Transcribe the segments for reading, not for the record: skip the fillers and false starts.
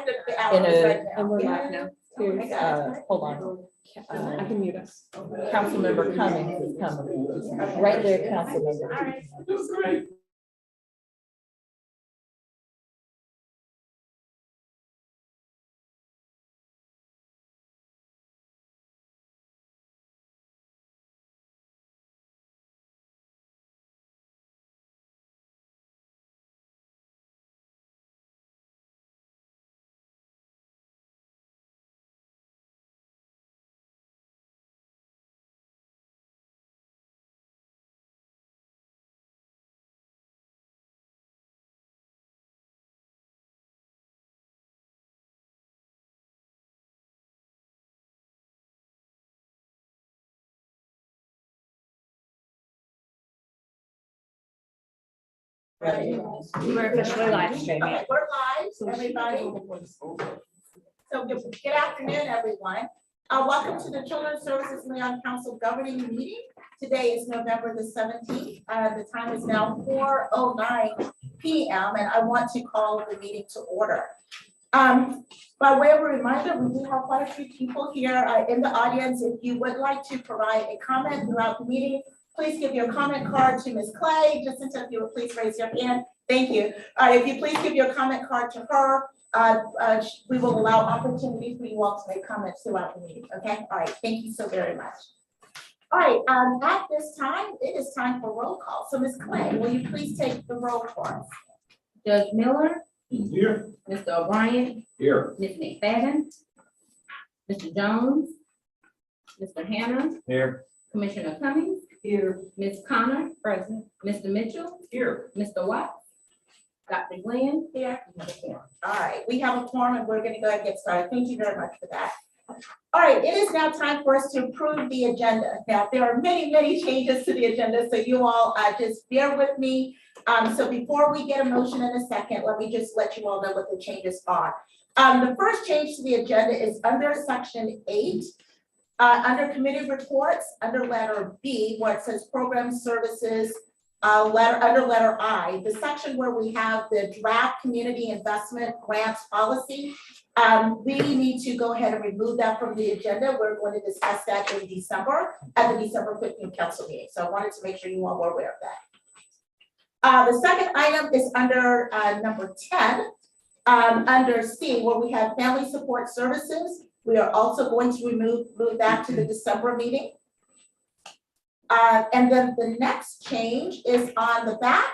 trying to the hours right now. And we're Yeah. live now. Oh my gosh. Hold on. I can mute us. Councilmember Cummings is coming. Right there, Councilmember. Right. We're officially live streaming. Okay, we're live, everybody. So good afternoon, everyone. Welcome to the Children's Services Leon Council Governing Meeting. Today is November the 17th. The time is now 4:09 p.m. and I want to call the meeting to order. By way of a reminder, we do have quite a few people here in the audience. If you would like to provide a comment throughout the meeting, please give your comment card to Ms. Clay. Jacinta, if you would please raise your hand. Thank you. If you please give your comment card to her, we will allow opportunity for you all to make comments throughout the meeting. Okay. All right. Thank you so very much. All right. At this time, it is time for roll call. So Ms. Clay, will you please take the roll for us? Judge Miller, Here. Mr. O'Brien, Here. Ms. McFadden, Mr. Jones, Mr. Hannah, Here. Commissioner Cummings, Here. Ms. Connor, Present. Mr. Mitchell, Here. Mr. Watts, Dr. Glenn. Here. You have a quorum. All right. We have a quorum and we're going to go ahead and get started. Thank you very much for that. All right. It is now time for us to approve the agenda. Now, there are many changes to the agenda, so you all just bear with me. So before we get a motion in a second, let me just let you all know what the changes are. The first change to the agenda is under section 8, under committee reports, under letter B, where it says program services, under letter I, the section where we have the draft community investment grants policy. We need to go ahead and remove that from the agenda. We're going to discuss that in December at the December 15th council meeting. So I wanted to make sure you all were aware of that. The second item is under number 10, under C, where we have family support services. We are also going to move that to the December meeting. And then the next change is on the back,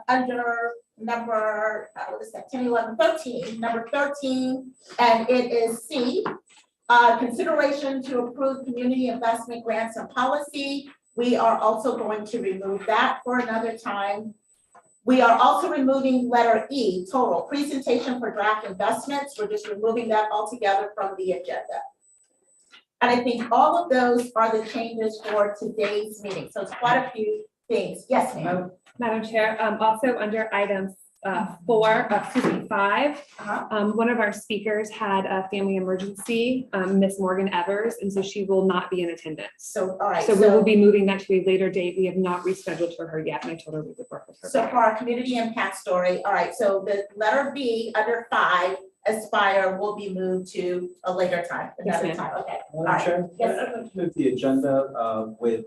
under number, what is that, 10, 11, 13, number 13, and it is C, consideration to approve community investment grants and policy. We are also going to remove that for another time. We are also removing letter E, total, presentation for draft investments. We're just removing that altogether from the agenda. And I think all of those are the changes for today's meeting. So it's quite a few things. Yes, ma'am. Madam Chair, also under item 5, one of our speakers had a family emergency, Miss Morgan Evers, and so she will not be in attendance. So, all right. So we will be moving that to a later date. We have not rescheduled for her yet, and I told her we would work with her. So for our community impact story, all right, so the letter B under 5, Aspire, will be moved to a later time, another Yes, time, okay. Madam Chair, Yes. I'd like to move the agenda with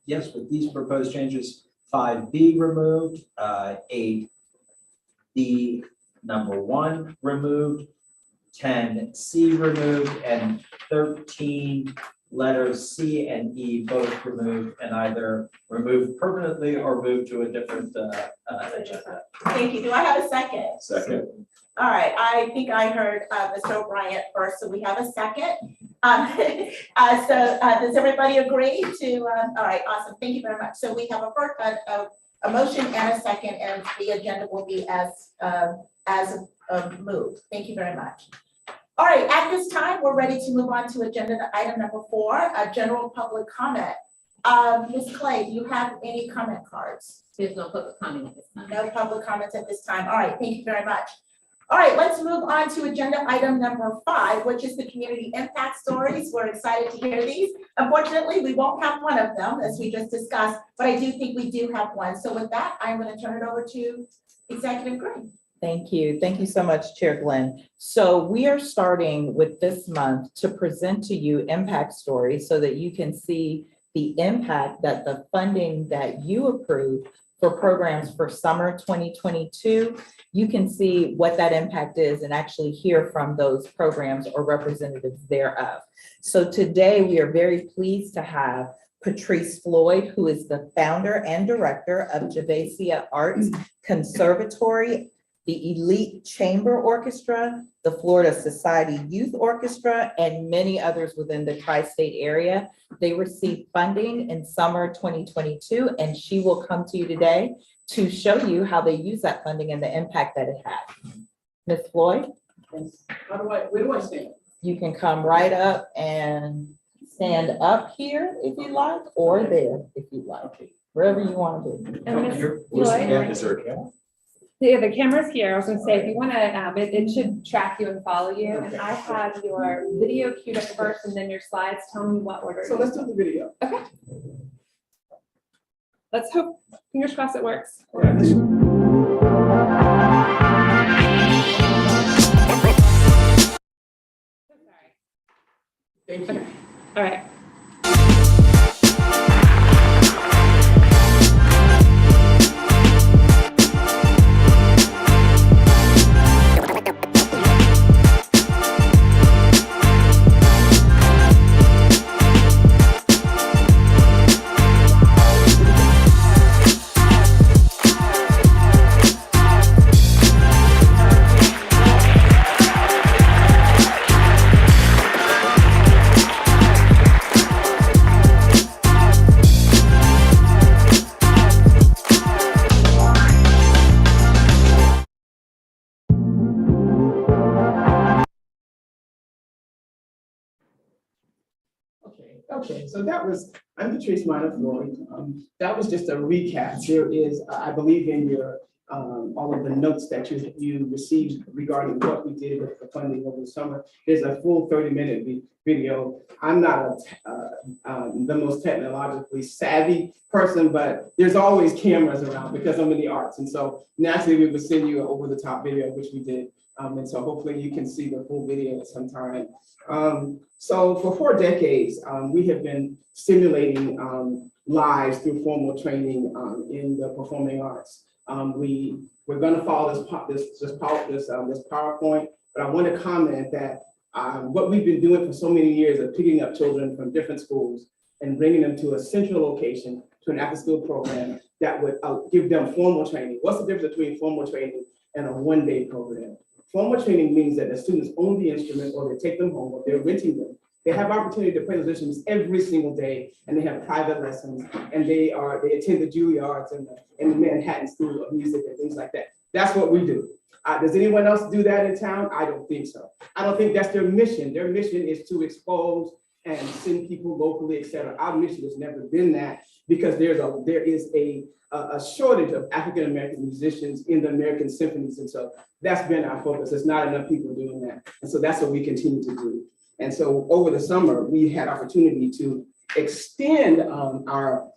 yes, with these proposed changes, 5B removed, 8D number 1 removed, 10C removed, and 13 letters C and E both removed, and either removed permanently or moved to a different agenda. Thank you. Do I have a second? Second. All right, I think I heard Mr. O'Brien first, so we have a second. Does everybody agree to, all right, awesome, thank you very much. So we have a motion and a second, and the agenda will be as moved. Thank you very much. All right, at this time, we're ready to move on to agenda item number 4, general public comment. Ms. Clay, do you have any comment cards? There's no public comment at this time. No public comments at this time. All right, thank you very much. All right, let's move on to agenda item number 5, which is the community impact stories. We're excited to hear these. Unfortunately, we won't have one of them, as we just discussed, but I do think we do have one. So with that, I'm going to turn it over to Executive Green. Thank you. Thank you so much, Chair Glenn. So we are starting with this month to present to you impact stories so that you can see the impact that the funding that you approved for programs for summer 2022, you can see what that impact is and actually hear from those programs or representatives thereof. So today we are very pleased to have Patrice Floyd, who is the founder and director of Javacia Arts Conservatory, the Elite Chamber Orchestra, the Florida Society Youth Orchestra, and many others within the tri-state area. They received funding in summer 2022, and she will come to you today to show you how they use that funding and the impact that it had. Ms. Floyd? Where do I stand? You can come right up and stand up here if you like, or there if you like, wherever you want to be. And Ms. Here, Floyd? yeah, is there a camera? Yeah, the camera's here. I was gonna say, if you wanna, it should track you and follow you. And I have your video queued up first and then your slides. Tell me what order. So let's do the video. Let's hope, fingers crossed it works. Thank you. All right. Okay, so I'm Patrice Floyd. That was just a recap. There is, I believe in your, all of the notes that you received regarding what we did with the funding over the summer. There's a full 30-minute video. I'm not the most technologically savvy person, but there's always cameras around because I'm in the arts. And so naturally we would send you an over-the-top video, which we did. And so hopefully you can see the full video at some time. So for 4 decades, we have been stimulating lives through formal training in the performing arts. We're going to follow this PowerPoint, but I want to comment that what we've been doing for so many years of picking up children from different schools and bringing them to a central location, to an after-school program that would give them formal training. What's the difference between formal training and a one-day program? Formal training means that the students own the instrument or they take them home or they're renting them. They have opportunity to play those instruments every single day, and they have private lessons, and they attend the Juilliards and the Manhattan School of Music and things like that. That's what we do. Does anyone else do that in town? I don't think so. I don't think that's their mission. Their mission is to expose and send people locally, et cetera. Our mission has never been that because there is a shortage of African-American musicians in the American symphonies. And so that's been our focus. There's not enough people doing that. And so that's what we continue to do. And so over the summer, we had opportunity to extend our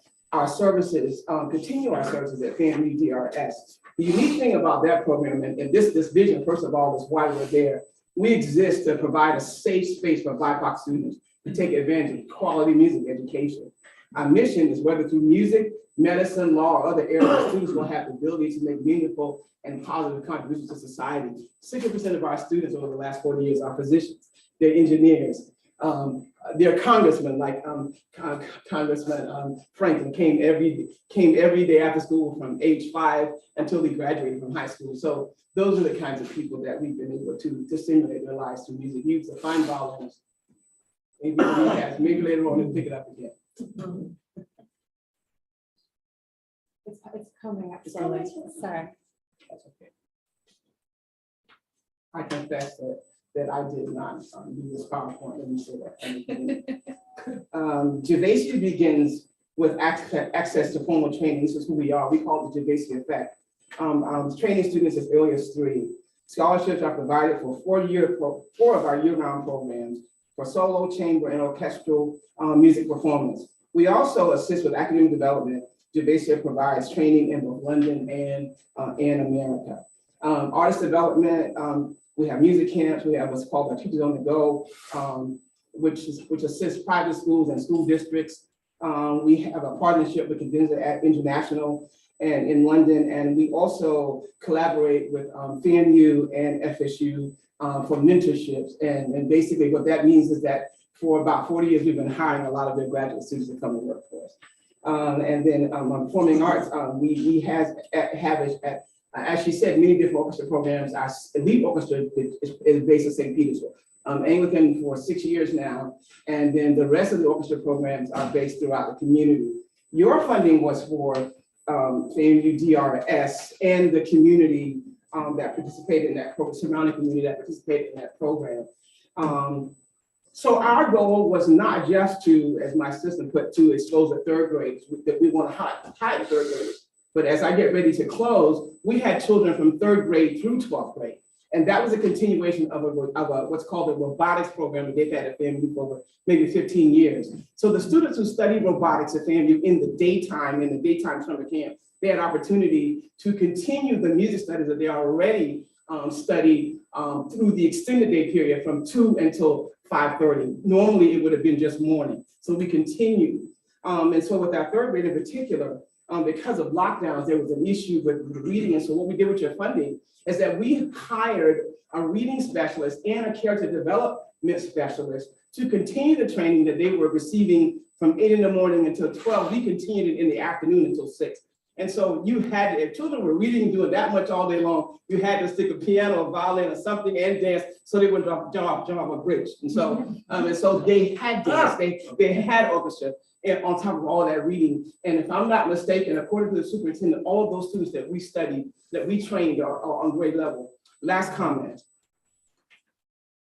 services, continue our services at FAMU DRS. The unique thing about that program, and this vision, first of all, is why we're there. We exist to provide a safe space for BIPOC students to take advantage of quality music education. Our mission is whether through music, medicine, law, or other areas, students will have the ability to make meaningful and positive contributions to society. 60% of our students over the last 40 years are physicians, they're engineers, they're congressmen, like Congressman Franklin came every day after school from age 5 until he graduated from high school. So those are the kinds of people that we've been able to stimulate their lives through music. Use the fine volumes. Maybe later on we'll pick it up again. It's coming up slowly. Sorry. That's okay. I confess that I did not do this PowerPoint. Let me say that. Javacia begins with access to formal training. This is who we are. We call it the Javacia effect. Training students as early as 3. Scholarships are provided for 4 of our year-round programs for solo, chamber, and orchestral music performance. We also assist with academic development. Javacia provides training in both London and America. artist development, we have music camps, we have what's called the Teachers on the Go, which assists private schools and school districts. We have a partnership with Cadenza International and in London, and we also collaborate with FAMU and FSU for mentorships. And basically what that means is that for about 40 years, we've been hiring a lot of their graduate students to come and work for us. And then on performing arts, we have as she said, many different orchestra programs. Our elite orchestra is based in St. Petersburg. Anglican for 6 years now, and then the rest of the orchestra programs are based throughout the community. Your funding was for FAMU DRS and the community that participated in that program, surrounding community that participated in that program. So our goal was not just to, as my assistant put, to expose the third graders, that we want to hide third graders. But as I get ready to close, we had children from third grade through 12th grade. And that was a continuation of what's called a robotics program that they've had at FAMU for over maybe 15 years. So the students who study robotics at FAMU in the daytime summer camp, they had opportunity to continue the music studies that they already studied through the extended day period from 2 until 5:30. Normally, it would have been just morning. So we continued. And so with our third grade in particular, because of lockdowns, there was an issue with reading. And so what we did with your funding is that we hired a reading specialist and a character development specialist to continue the training that they were receiving from 8 in the morning until 12. We continued it in the afternoon until 6. And so you had, if children were reading and doing that much all day long, you had to stick a piano, a violin, or something and dance so they wouldn't jump off a bridge. And so they had dance, they had orchestra. And on top of all that reading, and if I'm not mistaken, according to the superintendent, all of those students that we studied, that we trained are on grade level. Last comment.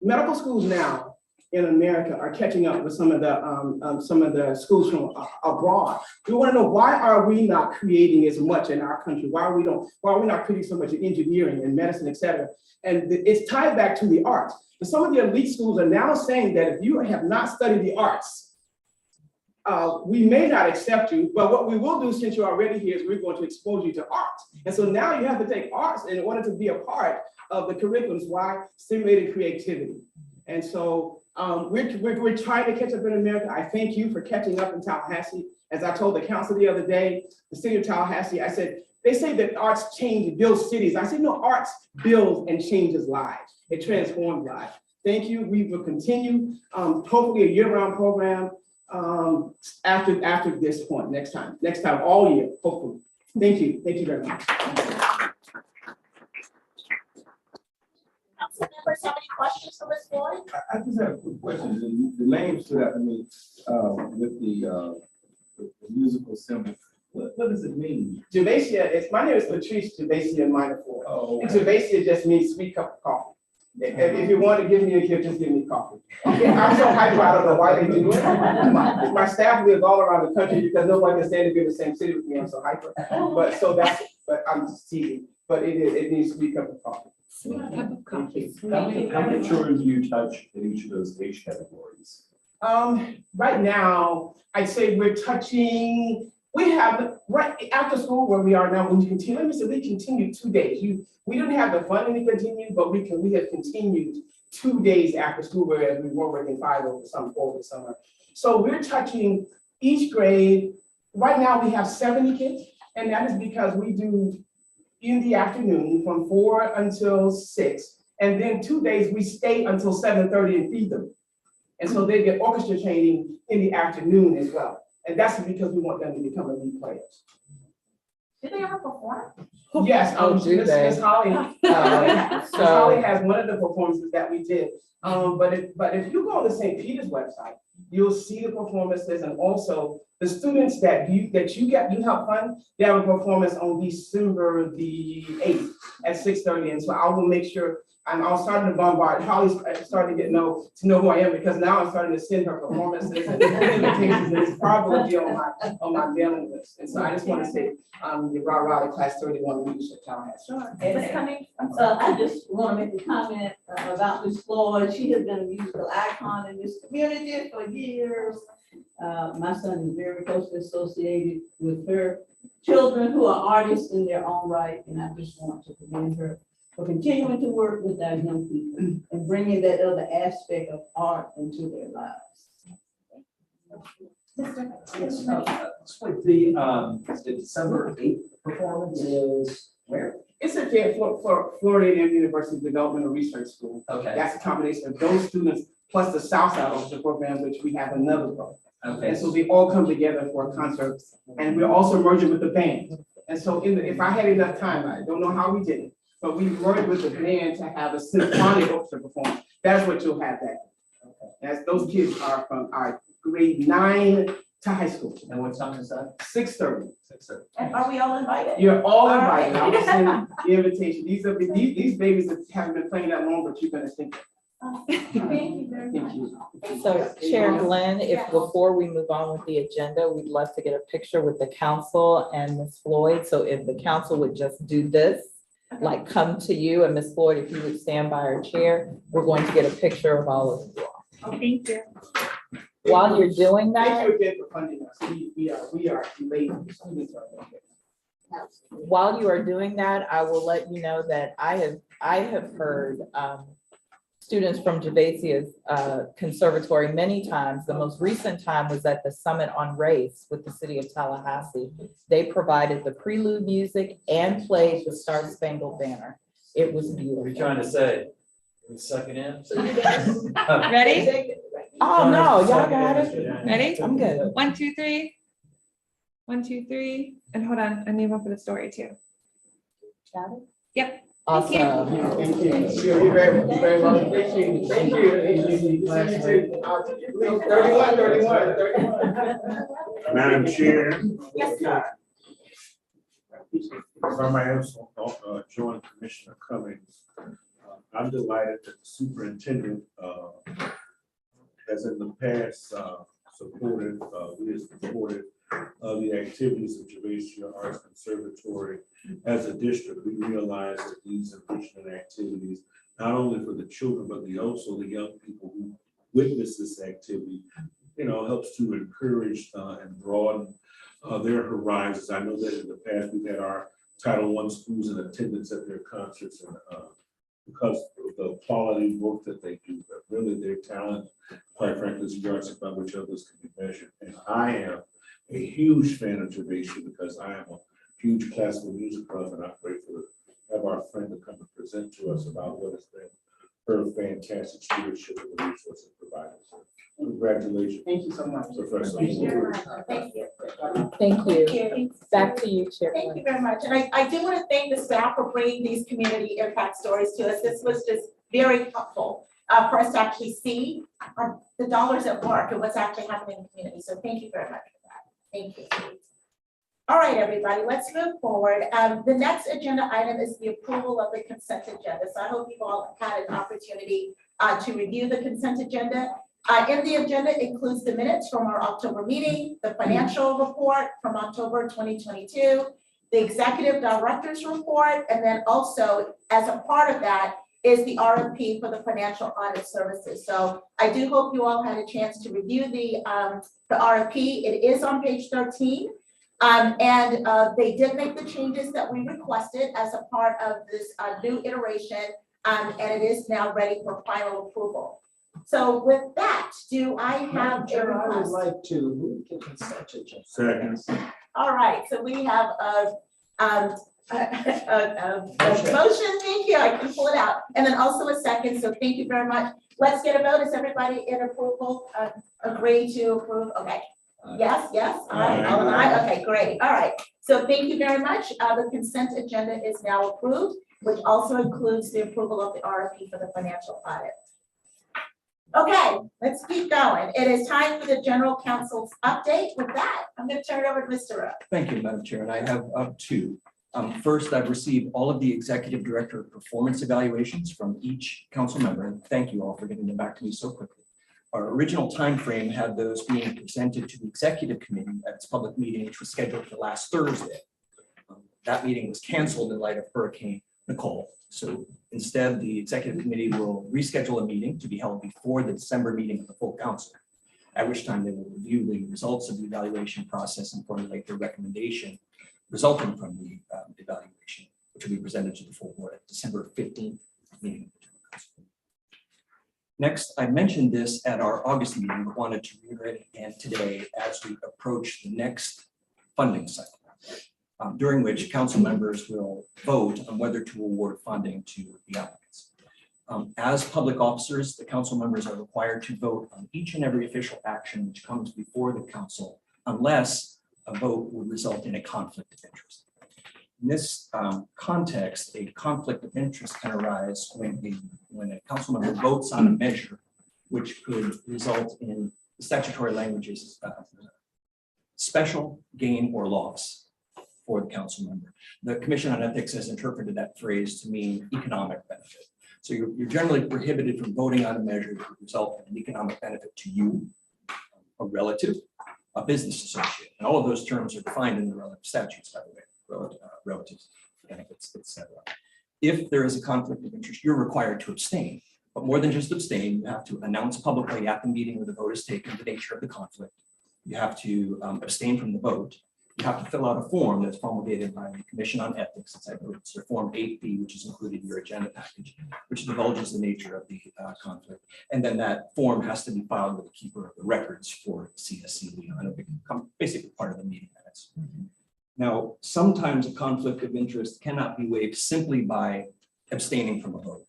Medical schools now in America are catching up with some of the schools from abroad. We want to know, why are we not creating as much in our country? Why are we not creating so much in engineering and medicine, et cetera? And it's tied back to the arts. And some of the elite schools are now saying that if you have not studied the arts, we may not accept you, but what we will do, since you're already here, is we're going to expose you to art. And so now you have to take arts in order to be a part of the curriculums. Why? Stimulating creativity. And so we're trying to catch up in America. I thank you for catching up in Tallahassee. As I told the council the other day, the city of Tallahassee, I said, they say that arts change and build cities. I said, no, arts builds and changes lives. It transforms lives. Thank you. We will continue, hopefully a year-round program. After this point, next time, all year, hopefully. Thank you very much. Council members have any questions for Ms. Floyd? I just have a quick question. The name stood out to me with the musical symbol. What does it mean? Javacia, my name is Patrice Javacia Minor Floyd. Oh, And okay. Javacia just means sweet cup of coffee. If you want to give me a gift, just give me coffee. I'm so hyper, I don't know why they do it. My staff lives all around the country because nobody can stand to be in the same city with me. I'm so hyper. But I'm just teasing. But it needs sweet cup of coffee. Sweet cup of coffee. How many children do you touch in each of those age categories? Right now, I'd say we're touching. We have right after school where we are now. When you continue, let me say we continue 2 days. We don't have the funding to continue, but we have continued 2 days after school, whereas we were working 5 over the summer. So we're touching each grade. Right now we have 70 kids, and that is because we do in the afternoon from 4 until 6, and then 2 days we stay until 7:30 and feed them. And so they get orchestra training in the afternoon as well. And that's because we want them to become elite players. Did they ever perform? Yes, do Miss they? Holly. Miss Holly So, has one of the performances that we did. But if you go on the St. Peter's website, you'll see the performances, and also the students that you help fund. They have a performance on December the 8th at 6:30, and so I will make sure. I'm starting to bombard. Holly's starting to know who I am, because now I'm starting to send her performances and invitations, and it's probably on my mailing list. And so I just want to say, the Raleigh Class 31 leadership Tallahassee. Sure. And- Ms. Cummings? I just want to make a comment about Ms. Floyd. She has been a musical icon in this community for years. My son is very closely associated with her children who are artists in their own right, and I just want to commend her for continuing to work with our young people and bringing that other aspect of art into their lives. The December 8th performance is where? It's a fit for Florida A&M University Developmental Research School. Okay, That's a combination of those students plus the South Side Orchestra program, which we have another program. okay. And so they all come together for a concert, and we're also merging with the band. And so if I had enough time, I don't know how we did it, but we merged with the band to have a symphonic orchestra performance. That's what you'll have that. As those kids are from our grade 9 to high school, And what time is that? 6:30. 6:30. And are we all invited? You're all All invited. right. I will send the invitation. These babies that haven't been playing that long, but you're gonna think. Thank you very Thank much. you. So Chair Glenn, if Yes. before we move on with the agenda, we'd love to get a picture with the council and Ms. Floyd. So if the council would just do this, like come to you, and Ms. Floyd, if you would stand by our chair, we're going to get a picture of all of you. Thank you. While you're doing Thank that, you again for funding us. We are elated. The students are elated. while you are doing that, I will let you know that I have heard students from Javasia's conservatory many times. The most recent time was at the Summit on Race with the city of Tallahassee. They provided the prelude music and played the Star Spangled Banner. It was What are you beautiful. trying to say? We sucking in? Ready? Oh, no, y'all got it. Ready? I'm good. 1, 2, 3. 1, 2, 3. And hold on, I need one for the story too. Yep. Awesome. Thank you. You're very well appreciated. Thank you. Thank you. 31. Madam Chair, Yes, sir. if I might also join Commissioner Cummings, I'm delighted that the superintendent has in the past supported, we have supported the activities of Javasia Arts Conservatory. As a district, we realize that these enrichment activities, not only for the children, but also the young people who witness this activity, helps to encourage and broaden their horizons. I know that in the past, we've had our Title I schools in attendance at their concerts, and because of the quality work that they do, but really their talent, quite frankly, is yardstick by which others can be measured. And I am a huge fan of Javasia because I am a huge classical music buff, and I'm grateful to have our friend to come and present to us about what has been her fantastic stewardship of the resources provided. So congratulations. Thank you so much. Professor. Thank you very much. Thank you. Thank you. Thank you. Back to you, Chair. Thank you very much. And I do want to thank the staff for bringing these community impact stories to us. This was just very helpful for us to actually see the dollars at work and what's actually happening in the community. So thank you very much for that. Thank you. All right, everybody, let's move forward. The next agenda item is the approval of the consent agenda. So I hope you've all had an opportunity to review the consent agenda. In the agenda includes the minutes from our October meeting, the financial report from October 2022, the executive director's report, and then also as a part of that is the RFP for the financial audit services. So I do hope you all had a chance to review the RFP. It is on page 13. They did make the changes that we requested as a part of this new iteration, and it is now ready for final approval. So with that, do I have a I would request? like to move the consent agenda. Second. All right, so we have a motion, thank you, I can pull it out, and then also a second, so thank you very much. Let's get a vote, is everybody in approval, agree to approve, okay? Yes, all right, all right, okay, great, all right. So thank you very much, the consent agenda is now approved, which also includes the approval of the RFP for the financial audit. Okay, let's keep going. It is time for the general counsel's update. With that, I'm going to turn it over to Mr. Rowe. Thank you, Madam Chair, and I have two. First, I've received all of the executive director performance evaluations from each council member, and thank you all for getting them back to me so quickly. Our original timeframe had those being presented to the executive committee at its public meeting, which was scheduled for last Thursday. That meeting was canceled in light of Hurricane Nicole. So instead, the executive committee will reschedule a meeting to be held before the December meeting of the full council, at which time they will review the results of the evaluation process and formulate their recommendation resulting from the evaluation. which will be presented to the full board at December 15th meeting. Next, I mentioned this at our August meeting, but wanted to reiterate it again today as we approach the next funding cycle, during which council members will vote on whether to award funding to the applicants. As public officers, the council members are required to vote on each and every official action which comes before the council, unless a vote would result in a conflict of interest. In this context, a conflict of interest can arise when a council member votes on a measure which could result in statutory languages, special gain or loss for the council member. The Commission on Ethics has interpreted that phrase to mean economic benefit. So you're generally prohibited from voting on a measure that would result in an economic benefit to you, a relative, a business associate, and all of those terms are defined in the relevant statutes, by the way. Relatives, benefits, etc. If there is a conflict of interest, you're required to abstain. But more than just abstain, you have to announce publicly at the meeting where the vote is taken the nature of the conflict. You have to abstain from the vote. You have to fill out a form that's promulgated by the Commission on Ethics. It's Form 8B, which is included in your agenda package, which divulges the nature of the conflict. And then that form has to be filed with the keeper of the records for CSC. And it becomes basically part of the meeting minutes. Now, sometimes a conflict of interest cannot be waived simply by abstaining from a vote.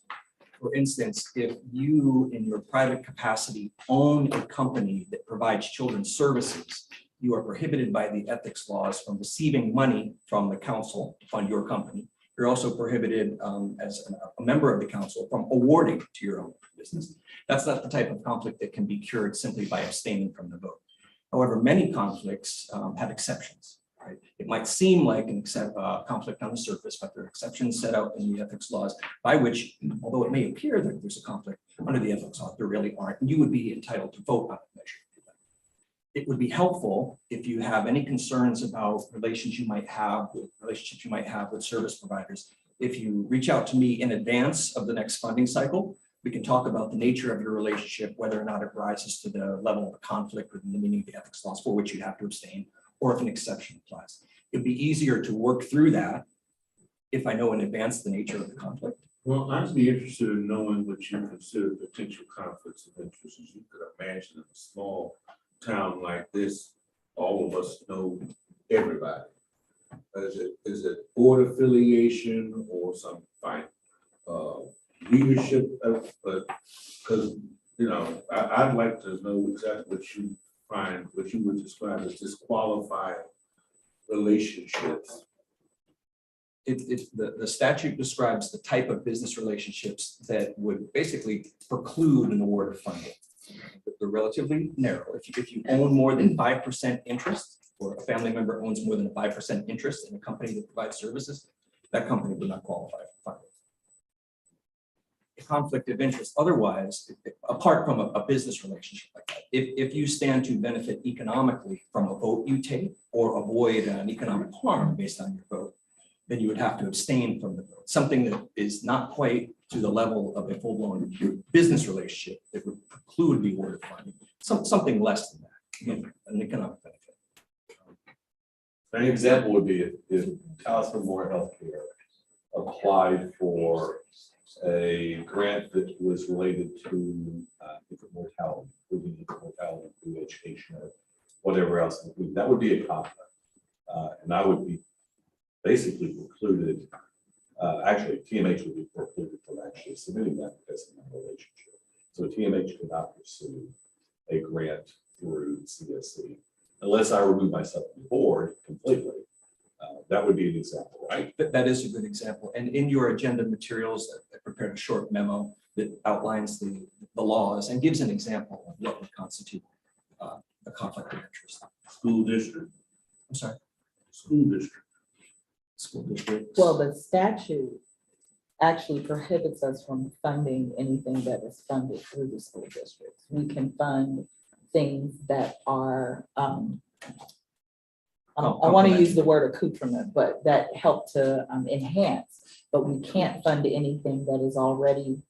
For instance, if you in your private capacity own a company that provides children's services, you are prohibited by the ethics laws from receiving money from the council to fund your company. You're also prohibited as a member of the council from awarding to your own business. That's not the type of conflict that can be cured simply by abstaining from the vote. However, many conflicts have exceptions. Right? It might seem like an conflict on the surface, but there are exceptions set out in the ethics laws by which, although it may appear that there's a conflict under the ethics law, there really aren't. And you would be entitled to vote on the measure. It would be helpful if you have any concerns about relationships you might have with service providers. If you reach out to me in advance of the next funding cycle, we can talk about the nature of your relationship, whether or not it rises to the level of a conflict within the meaning of the ethics laws for which you have to abstain, or if an exception applies. It'd be easier to work through that if I know in advance the nature of the conflict. Well, I'd be interested in knowing what you consider potential conflicts of interest. As you could imagine, in a small town like this, all of us know everybody. Is it board affiliation or some leadership? Because I'd like to know exactly what you would describe as disqualified relationships. The statute describes the type of business relationships that would basically preclude an award of funding. They're relatively narrow. If you own more than 5% interest, or a family member owns more than a 5% interest in a company that provides services, that company would not qualify for funding. A conflict of interest otherwise, apart from a business relationship like that, if you stand to benefit economically from a vote you take or avoid an economic harm based on your vote, then you would have to abstain from the vote. Something that is not quite to the level of a full-blown business relationship that would preclude the award of funding. Something less than that, an economic benefit. An example would be if Talisman More Healthcare applied for a grant that was related to infant mortality, including infant mortality through education or whatever else, that would be a conflict. And I would be basically precluded, actually TMH would be precluded from actually submitting that because of my relationship. So TMH could not pursue a grant through CSC unless I remove myself from the board completely. That would be an example, right? That is a good example. And in your agenda materials, I prepared a short memo that outlines the laws and gives an example of what would constitute a conflict of interest. School district. I'm sorry. School district. School district. Well, the statute actually prohibits us from funding anything that is funded through the school districts. We can fund things that are, I want to use the word accoutrement, but that help to enhance, but we can't fund anything that is already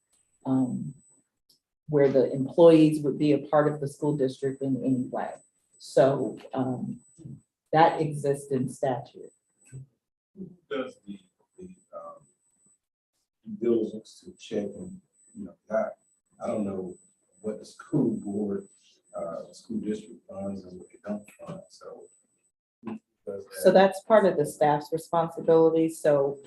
where the employees would be a part of the school district in any way. So that exists in statute. Does the due diligence to check and, I don't know what the school board, school district funds and what they don't fund, so. So that's part of the staff's responsibility. So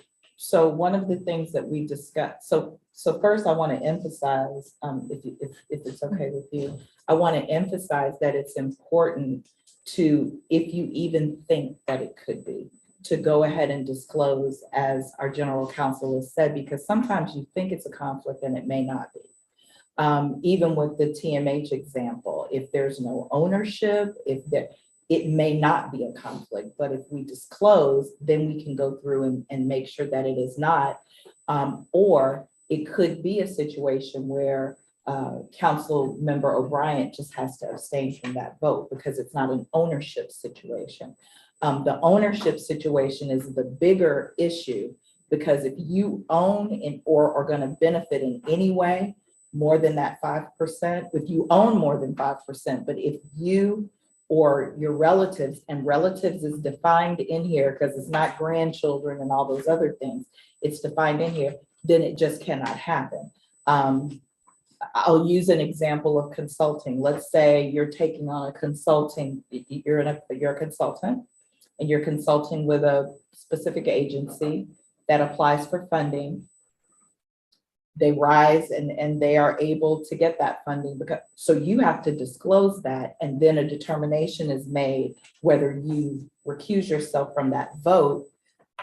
one of the things that we discussed, so first I want to emphasize, if it's okay with you, I want to emphasize that it's important to, if you even think that it could be, to go ahead and disclose, as our general counsel has said, because sometimes you think it's a conflict and it may not be. Even with the TMH example, if there's no ownership, it may not be a conflict, but if we disclose, then we can go through and make sure that it is not. Or it could be a situation where Council Member O'Brien just has to abstain from that vote because it's not an ownership situation. The ownership situation is the bigger issue, because if you own or are going to benefit in any way more than that 5%, if you own more than 5%, but if you or your relatives, and relatives is defined in here because it's not grandchildren and all those other things, it's defined in here, then it just cannot happen. I'll use an example of consulting. Let's say you're taking on a consulting, you're a consultant, and you're consulting with a specific agency that applies for funding. They rise and they are able to get that funding, so you have to disclose that, and then a determination is made whether you recuse yourself from that vote.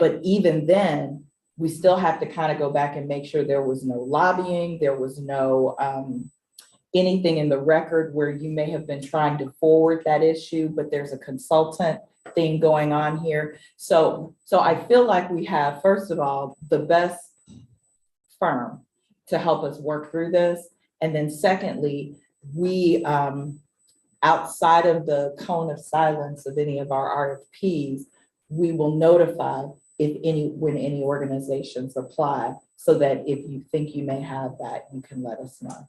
But even then, we still have to kind of go back and make sure there was no lobbying, there was no anything in the record where you may have been trying to forward that issue, but there's a consultant thing going on here. So I feel like we have, first of all, the best firm to help us work through this. And then secondly, we, outside of the cone of silence of any of our RFPs, we will notify when any organizations apply, so that if you think you may have that, you can let us know.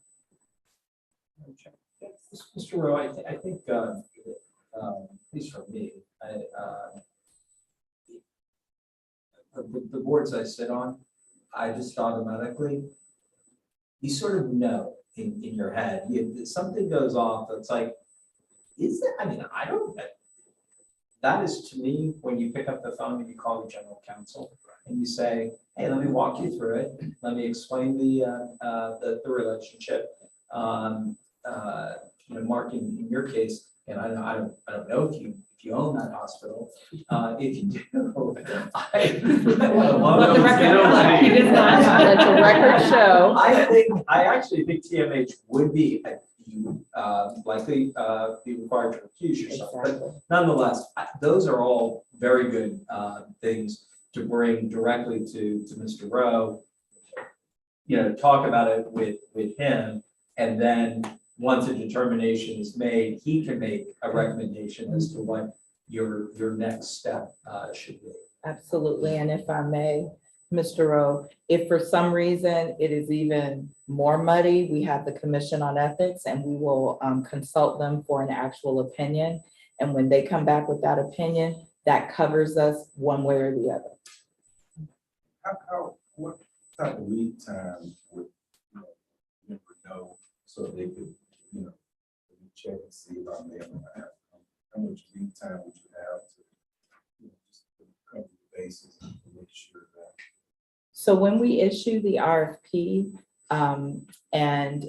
Mr. Rowe, I think, at least for me, the boards I sit on, I just automatically, you sort of know in your head, something goes off that's like, is that, I mean, I don't, that is to me, when you pick up the phone and you call the general counsel and you say, hey, let me walk you through it. Let me explain the relationship. Mark, in your case, and I don't know if you own that hospital. If you do, Let the record show. I actually think TMH would be likely be required to recuse yourself. Exactly. But nonetheless, those are all very good things to bring directly to Mr. Rowe. Talk about it with him, and then once a determination is made, he can make a recommendation as to what your next step should be. Absolutely. And if I may, Mr. Rowe, if for some reason it is even more muddy, we have the Commission on Ethics, and we will consult them for an actual opinion. And when they come back with that opinion, that covers us one way or the other. What type of lead time would you know, so they could, check and see if I may or may not have, how much lead time would you have to, just cover the bases and make sure that. So when we issue the RFP, and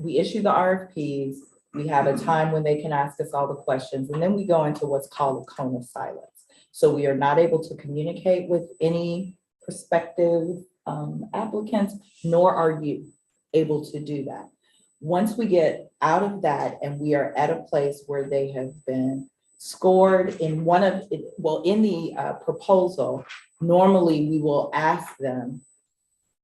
we issue the RFPs, we have a time when they can ask us all the questions, and then we go into what's called a cone of silence. So we are not able to communicate with any prospective applicants, nor are you able to do that. Once we get out of that and we are at a place where they have been scored in in the proposal, normally we will ask them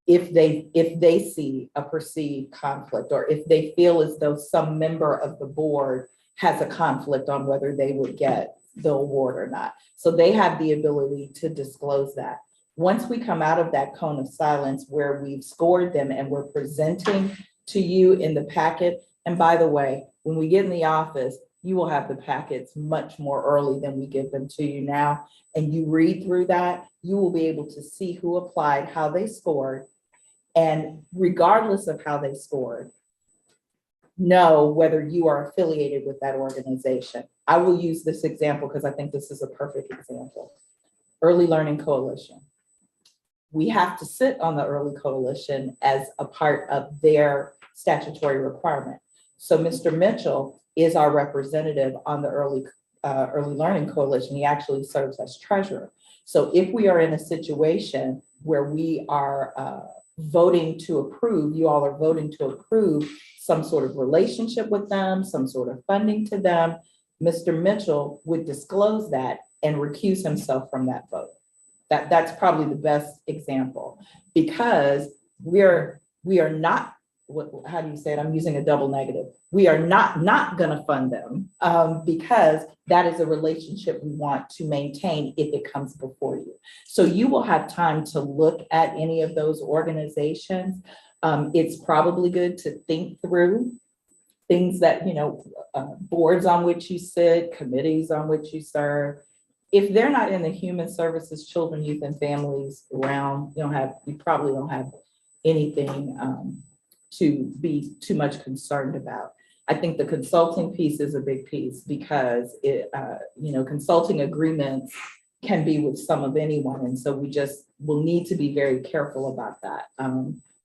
if they see a perceived conflict, or if they feel as though some member of the board has a conflict on whether they would get the award or not. So they have the ability to disclose that. Once we come out of that cone of silence where we've scored them and we're presenting to you in the packet, and by the way, when we get in the office, you will have the packets much more early than we give them to you now. And you read through that, you will be able to see who applied, how they scored, And regardless of how they scored, know whether you are affiliated with that organization. I will use this example because I think this is a perfect example. Early Learning Coalition. We have to sit on the Early Coalition as a part of their statutory requirement. So Mr. Mitchell is our representative on the Early Learning Coalition. He actually serves as treasurer. So if we are in a situation where we are voting to approve, you all are voting to approve some sort of relationship with them, some sort of funding to them, Mr. Mitchell would disclose that and recuse himself from that vote. That's probably the best example, because we are not, how do you say it? I'm using a double negative. We are not gonna fund them because that is a relationship we want to maintain if it comes before you. So you will have time to look at any of those organizations. It's probably good to think through things that, boards on which you sit, committees on which you serve. If they're not in the human services, children, youth, and families realm, you probably don't have anything to be too much concerned about. I think the consulting piece is a big piece because consulting agreements can be with some of anyone. And so we just will need to be very careful about that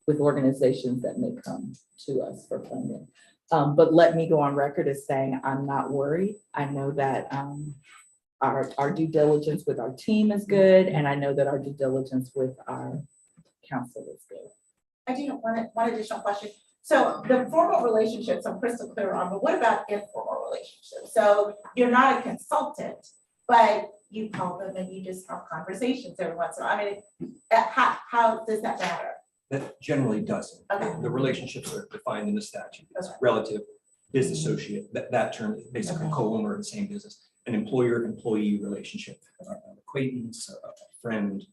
with organizations that may come to us for funding. But let me go on record as saying I'm not worried. I know that our due diligence with our team is good, and I know that our due diligence with our council is good. I do have one additional question. So the formal relationships I'm crystal clear on, but what about informal relationships? So you're not a consultant, but you call them and you just have conversations every once in a while. I mean, how does that matter? That generally doesn't. Okay. The relationships are defined in the statute. It's relative, business associate, that term is basically co-owner of the same business, an employer-employee relationship, an acquaintance, a friend,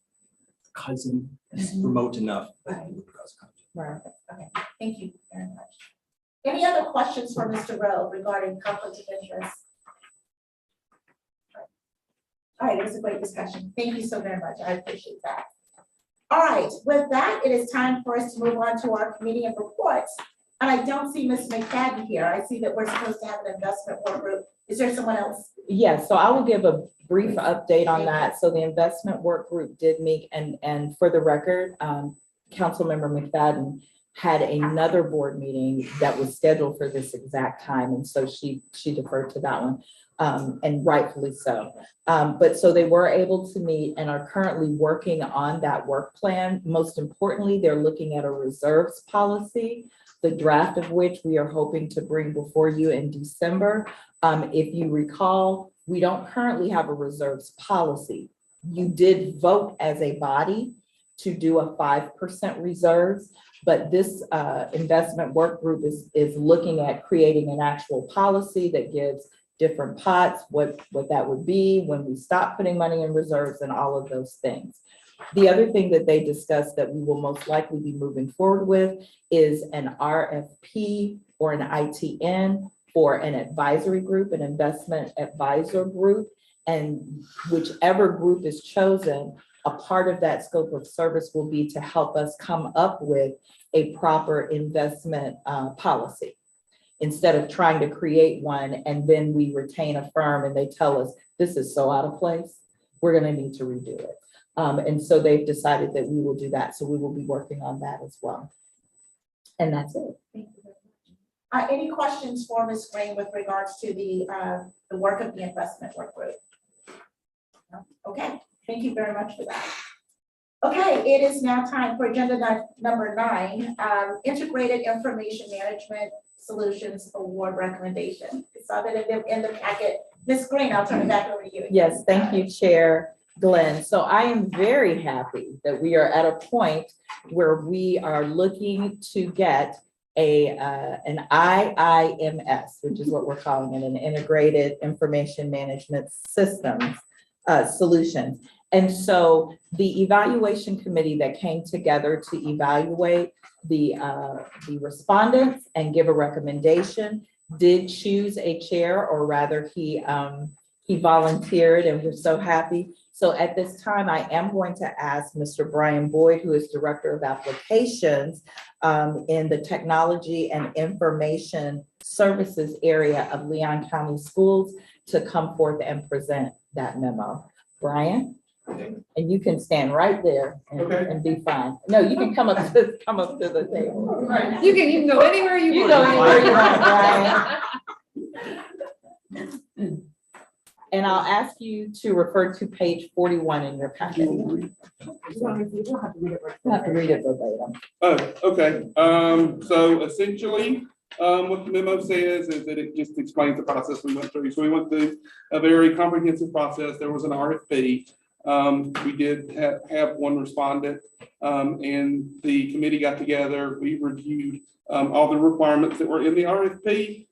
cousin, is remote enough that you would cause conflict. Right. Okay. Thank you very much. Any other questions for Mr. Rowe regarding conflict of interest? All right, it was a great discussion. Thank you so very much. I appreciate that. All right, with that, it is time for us to move on to our committee and reports. And I don't see Ms. McFadden here. I see that we're supposed to have an investment work group. Is there someone else? Yes, so I will give a brief update on that. So the investment work group did meet, and for the record, Councilmember McFadden had another board meeting that was scheduled for this exact time. And so she deferred to that one, and rightfully so. But so they were able to meet and are currently working on that work plan. Most importantly, they're looking at a reserves policy, the draft of which we are hoping to bring before you in December. If you recall, we don't currently have a reserves policy. You did vote as a body to do a 5% reserves, but this investment work group is looking at creating an actual policy that gives different pots, what that would be, when we stop putting money in reserves, and all of those things. The other thing that they discussed that we will most likely be moving forward with is an RFP or an ITN for an advisory group, an investment advisor group, and whichever group is chosen, a part of that scope of service will be to help us come up with a proper investment policy. Instead of trying to create one and then we retain a firm and they tell us, this is so out of place, we're gonna need to redo it. And so they've decided that we will do that. So we will be working on that as well. And that's it. Thank you very much. Any questions for Ms. Green with regards to the work of the investment work group? No? Okay, thank you very much for that. Okay, it is now time for agenda number 9, Integrated Information Management Solutions Award Recommendation. I saw that in the packet. Ms. Green, I'll turn it back over to you. Yes, thank you, Chair Glenn. So I am very happy that we are at a point where we are looking to get an IIMS, which is what we're calling it, an Integrated Information Management Systems Solutions. And so the evaluation committee that came together to evaluate the respondents and give a recommendation did choose a chair, or rather he volunteered, and we're so happy. So at this time, I am going to ask Mr. Brian Boyd, who is Director of Applications in the Technology and Information Services area of Leon County Schools, to come forth and present that memo. Brian? And you can stand right there and be fine. No, you can come up to the table. You can go anywhere you You want. go anywhere you want, Brian. And I'll ask you to refer to page 41 in your packet. You don't have to read it verbatim. Oh, okay. So essentially, what the memo says is that it just explains the process we went through. So we went through a very comprehensive process. There was an RFP. We did have one respondent, and the committee got together. We reviewed all the requirements that were in the RFP.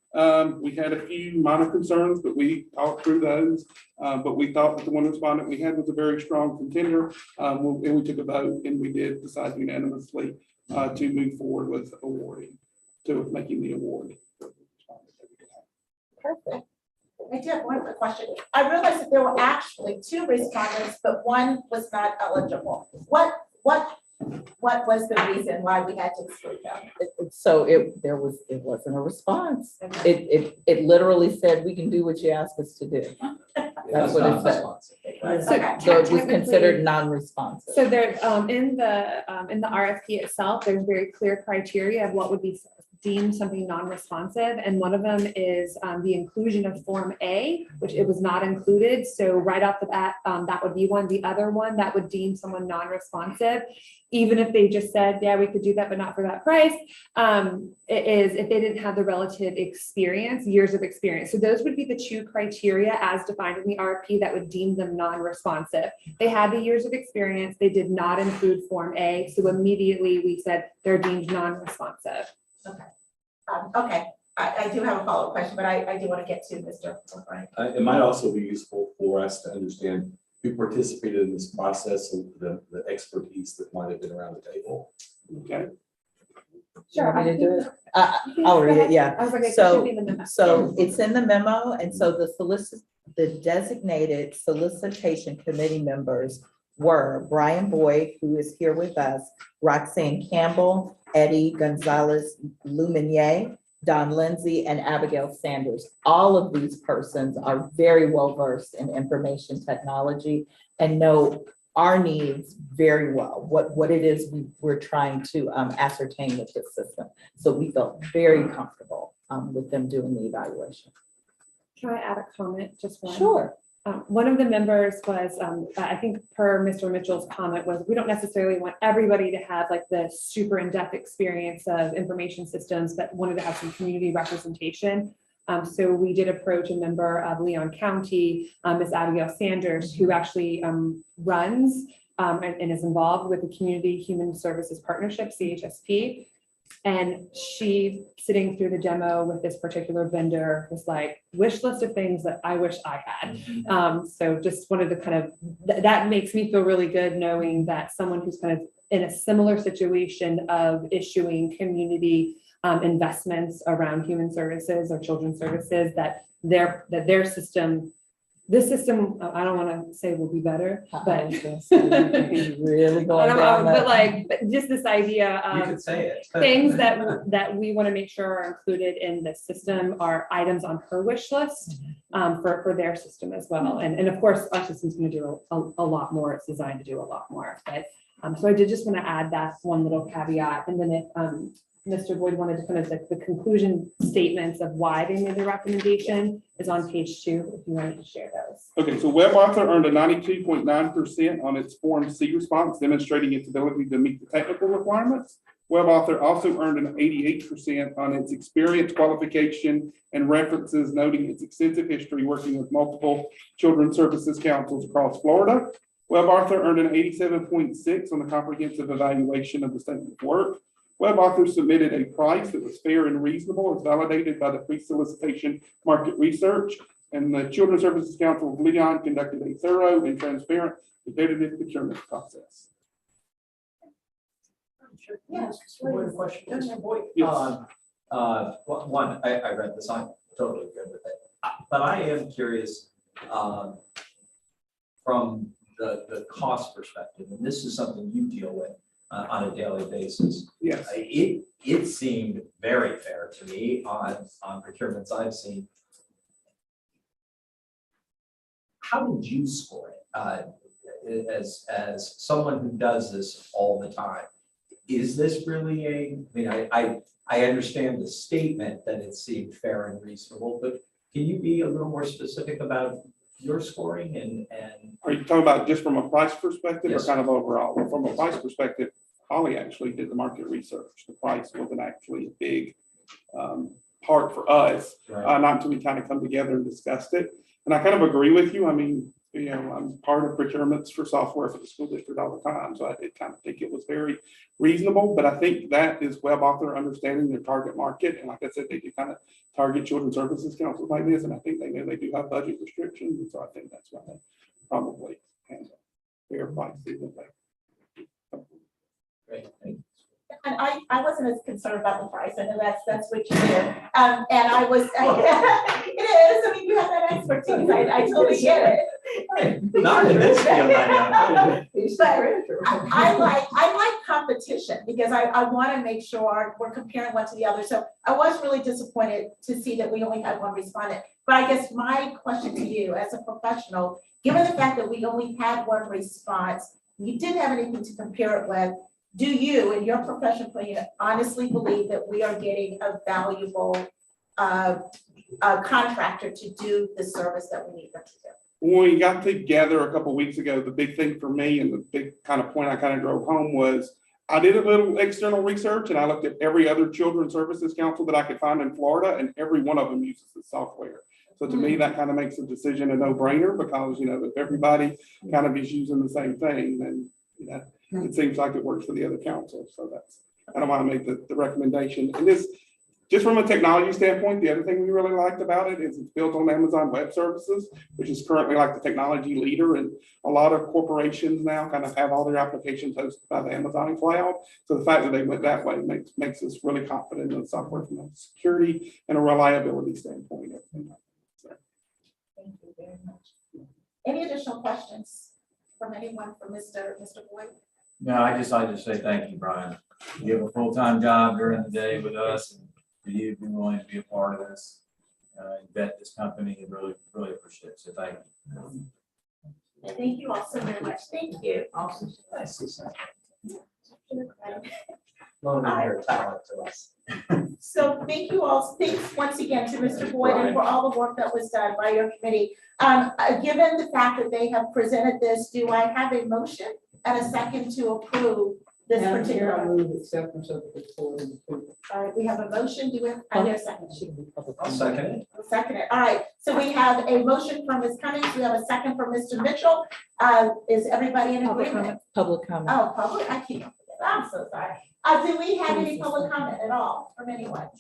We had a few minor concerns, but we talked through those. But we thought that the one respondent we had was a very strong contender. And we took a vote, and we did decide unanimously to move forward with making the award. Perfect. I do have one quick question. I realized that there were actually 2 respondents, but one was not eligible. What was the reason why we had to exclude them? So it wasn't a response. It literally said, we can do what you ask us to do. That's what it said. Okay. So it was considered non-responsive. So there, in the RFP itself, there's very clear criteria of what would be deemed something non-responsive. And one of them is the inclusion of Form A, which it was not included. So right off the bat, that would be one. The other one that would deem someone non-responsive, even if they just said, yeah, we could do that, but not for that price, it is if they didn't have the relative experience, years of experience. So those would be the 2 criteria as defined in the RFP that would deem them non-responsive. They had the years of experience. They did not include Form A. So immediately we said they're deemed non-responsive. Okay. Okay, I do have a follow-up question, but I do want to get to Mr. O'Brien. It might also be useful for us to understand who participated in this process and the expertise that might have been around the table. Okay. You want me to do it? I'll read it, yeah. I was like, it So- should be in the memo. So it's in the memo, and so the designated solicitation committee members were Brian Boyd, who is here with us, Roxanne Campbell, Eddie Gonzalez Luminier, Don Lindsay, and Abigail Sanders. All of these persons are very well versed in information technology and know our needs very well, what it is we're trying to ascertain with this system. So we felt very comfortable with them doing the evaluation. Can I add a comment, just one? Sure. One of the members was, I think per Mr. Mitchell's comment was, we don't necessarily want everybody to have like the super in-depth experience of information systems, but wanted to have some community representation. So we did approach a member of Leon County, Ms. Abigail Sanders, who actually runs and is involved with the Community Human Services Partnership, CHSP. And she, sitting through the demo with this particular vendor, was like, wish list of things that I wish I had. So just wanted to kind of, that makes me feel really good knowing that someone who's kind of in a similar situation of issuing community investments around human services or children's services, that their system, this system, I don't want to say will be better, but Really going down but that. like, just this idea You of could say it. things that we want to make sure are included in the system are items on her wish list for their system as well. And of course, our system's going to do a lot more. It's designed to do a lot more. But so I did just want to add that one little caveat. And then if Mr. Boyd wanted to kind of like the conclusion statements of why they made the recommendation is on page 2, if you wanted to share those. Okay, so WebAuthor earned a 92.9% on its Form C response, demonstrating its ability to meet the technical requirements. WebAuthor also earned an 88% on its experience, qualification, and references, noting its extensive history working with multiple children's services councils across Florida. WebAuthor earned an 87.6 on the comprehensive evaluation of the statement of work. WebAuthor submitted a price that was fair and reasonable, as validated by the pre-solicitation market research, and the Children's Services Council of Leon conducted a thorough and transparent competitive procurement process. Yes. One question, Mr. Boyd. Yes. One, I read this, I'm totally good with it. But I am curious, from the cost perspective, and this is something you deal with on a daily basis. Yes. It seemed very fair to me on procurements I've seen. How did you score it? As someone who does this all the time, is this really I understand the statement that it seemed fair and reasonable, but can you be a little more specific about your scoring and? Are you talking about just from a price perspective or Yes. kind of overall? Well, from a price perspective, Holly actually did the market research. The price wasn't actually a big part for us, not until we kind of come together and discussed it. And I kind of agree with you. I mean, I'm part of procurements for software for the school district all the time. So I did kind of think it was very reasonable, but I think that is web author understanding their target market. And like I said, they do kind of target children's services councils like this. And I think they know they do have budget restrictions. And so I think that's why they probably have a fair price. Great, thank you. And I wasn't as concerned about the price. I know that's what you did. And I was, it is, I mean, you have that expertise. I totally get it. Not in this field, I know. I like competition because I want to make sure we're comparing one to the other. So I was really disappointed to see that we only had one respondent. But I guess my question to you as a professional, given the fact that we only had one response, you didn't have anything to compare it with, do you, in your professional opinion, honestly believe that we are getting a valuable contractor to do the service that we need them to do? When we got together a couple of weeks ago, the big thing for me and the big kind of point I kind of drove home was I did a little external research and I looked at every other children's services council that I could find in Florida, and every one of them uses the software. So to me, that kind of makes the decision a no-brainer because, if everybody kind of is using the same thing, then, it seems like it works for the other councils. So I don't want to make the recommendation. And this, just from a technology standpoint, the other thing we really liked about it is it's built on Amazon Web Services, which is currently like the technology leader. And a lot of corporations now kind of have all their applications hosted by the Amazon cloud. So the fact that they went that way makes us really confident in the software from a security and a reliability standpoint. Thank you very much. Any additional questions from anyone for Mr. Boyd? No, I just say thank you, Brian. You have a full-time job during the day with us, and for you being willing to be a part of this, and vet this company, and really appreciate it. So thank you. Thank you all so very much. Thank you. Awesome. Nice. Loaning their talent to us. So thank you all. Thanks once again to Mr. Boyd and for all the work that was done by your committee. Given the fact that they have presented this, do I have a motion and a second to approve this particular? All right, we have a motion. Do we have a second? I'll second it. I'll second it. All right. So we have a motion from Ms. Cummings. We have a second from Mr. Mitchell. Is everybody in agreement? Public comment. Oh, public, I can't. I'm so sorry. Do we have any public comment at all from anyone?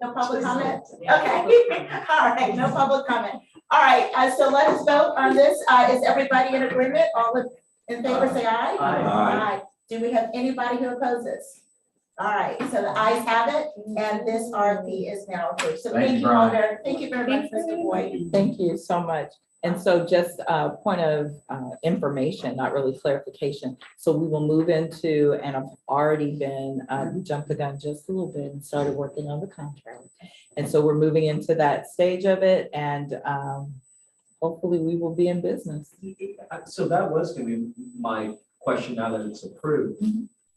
No public comment? Okay, all right, no public comment. All right, so let us vote on this. Is everybody in agreement? All in favor, say aye. Aye. Do we have anybody who opposes? All right, so the ayes have it, and this RFP is now approved. So thank you all very, thank you very much, Mr. Boyd. Thank you so much. And so just a point of information, not really clarification. So we will move into, and I've already been jumped the gun just a little bit and started working on the contract. And so we're moving into that stage of it, and hopefully we will be in business. So that was going to be my question now that it's approved.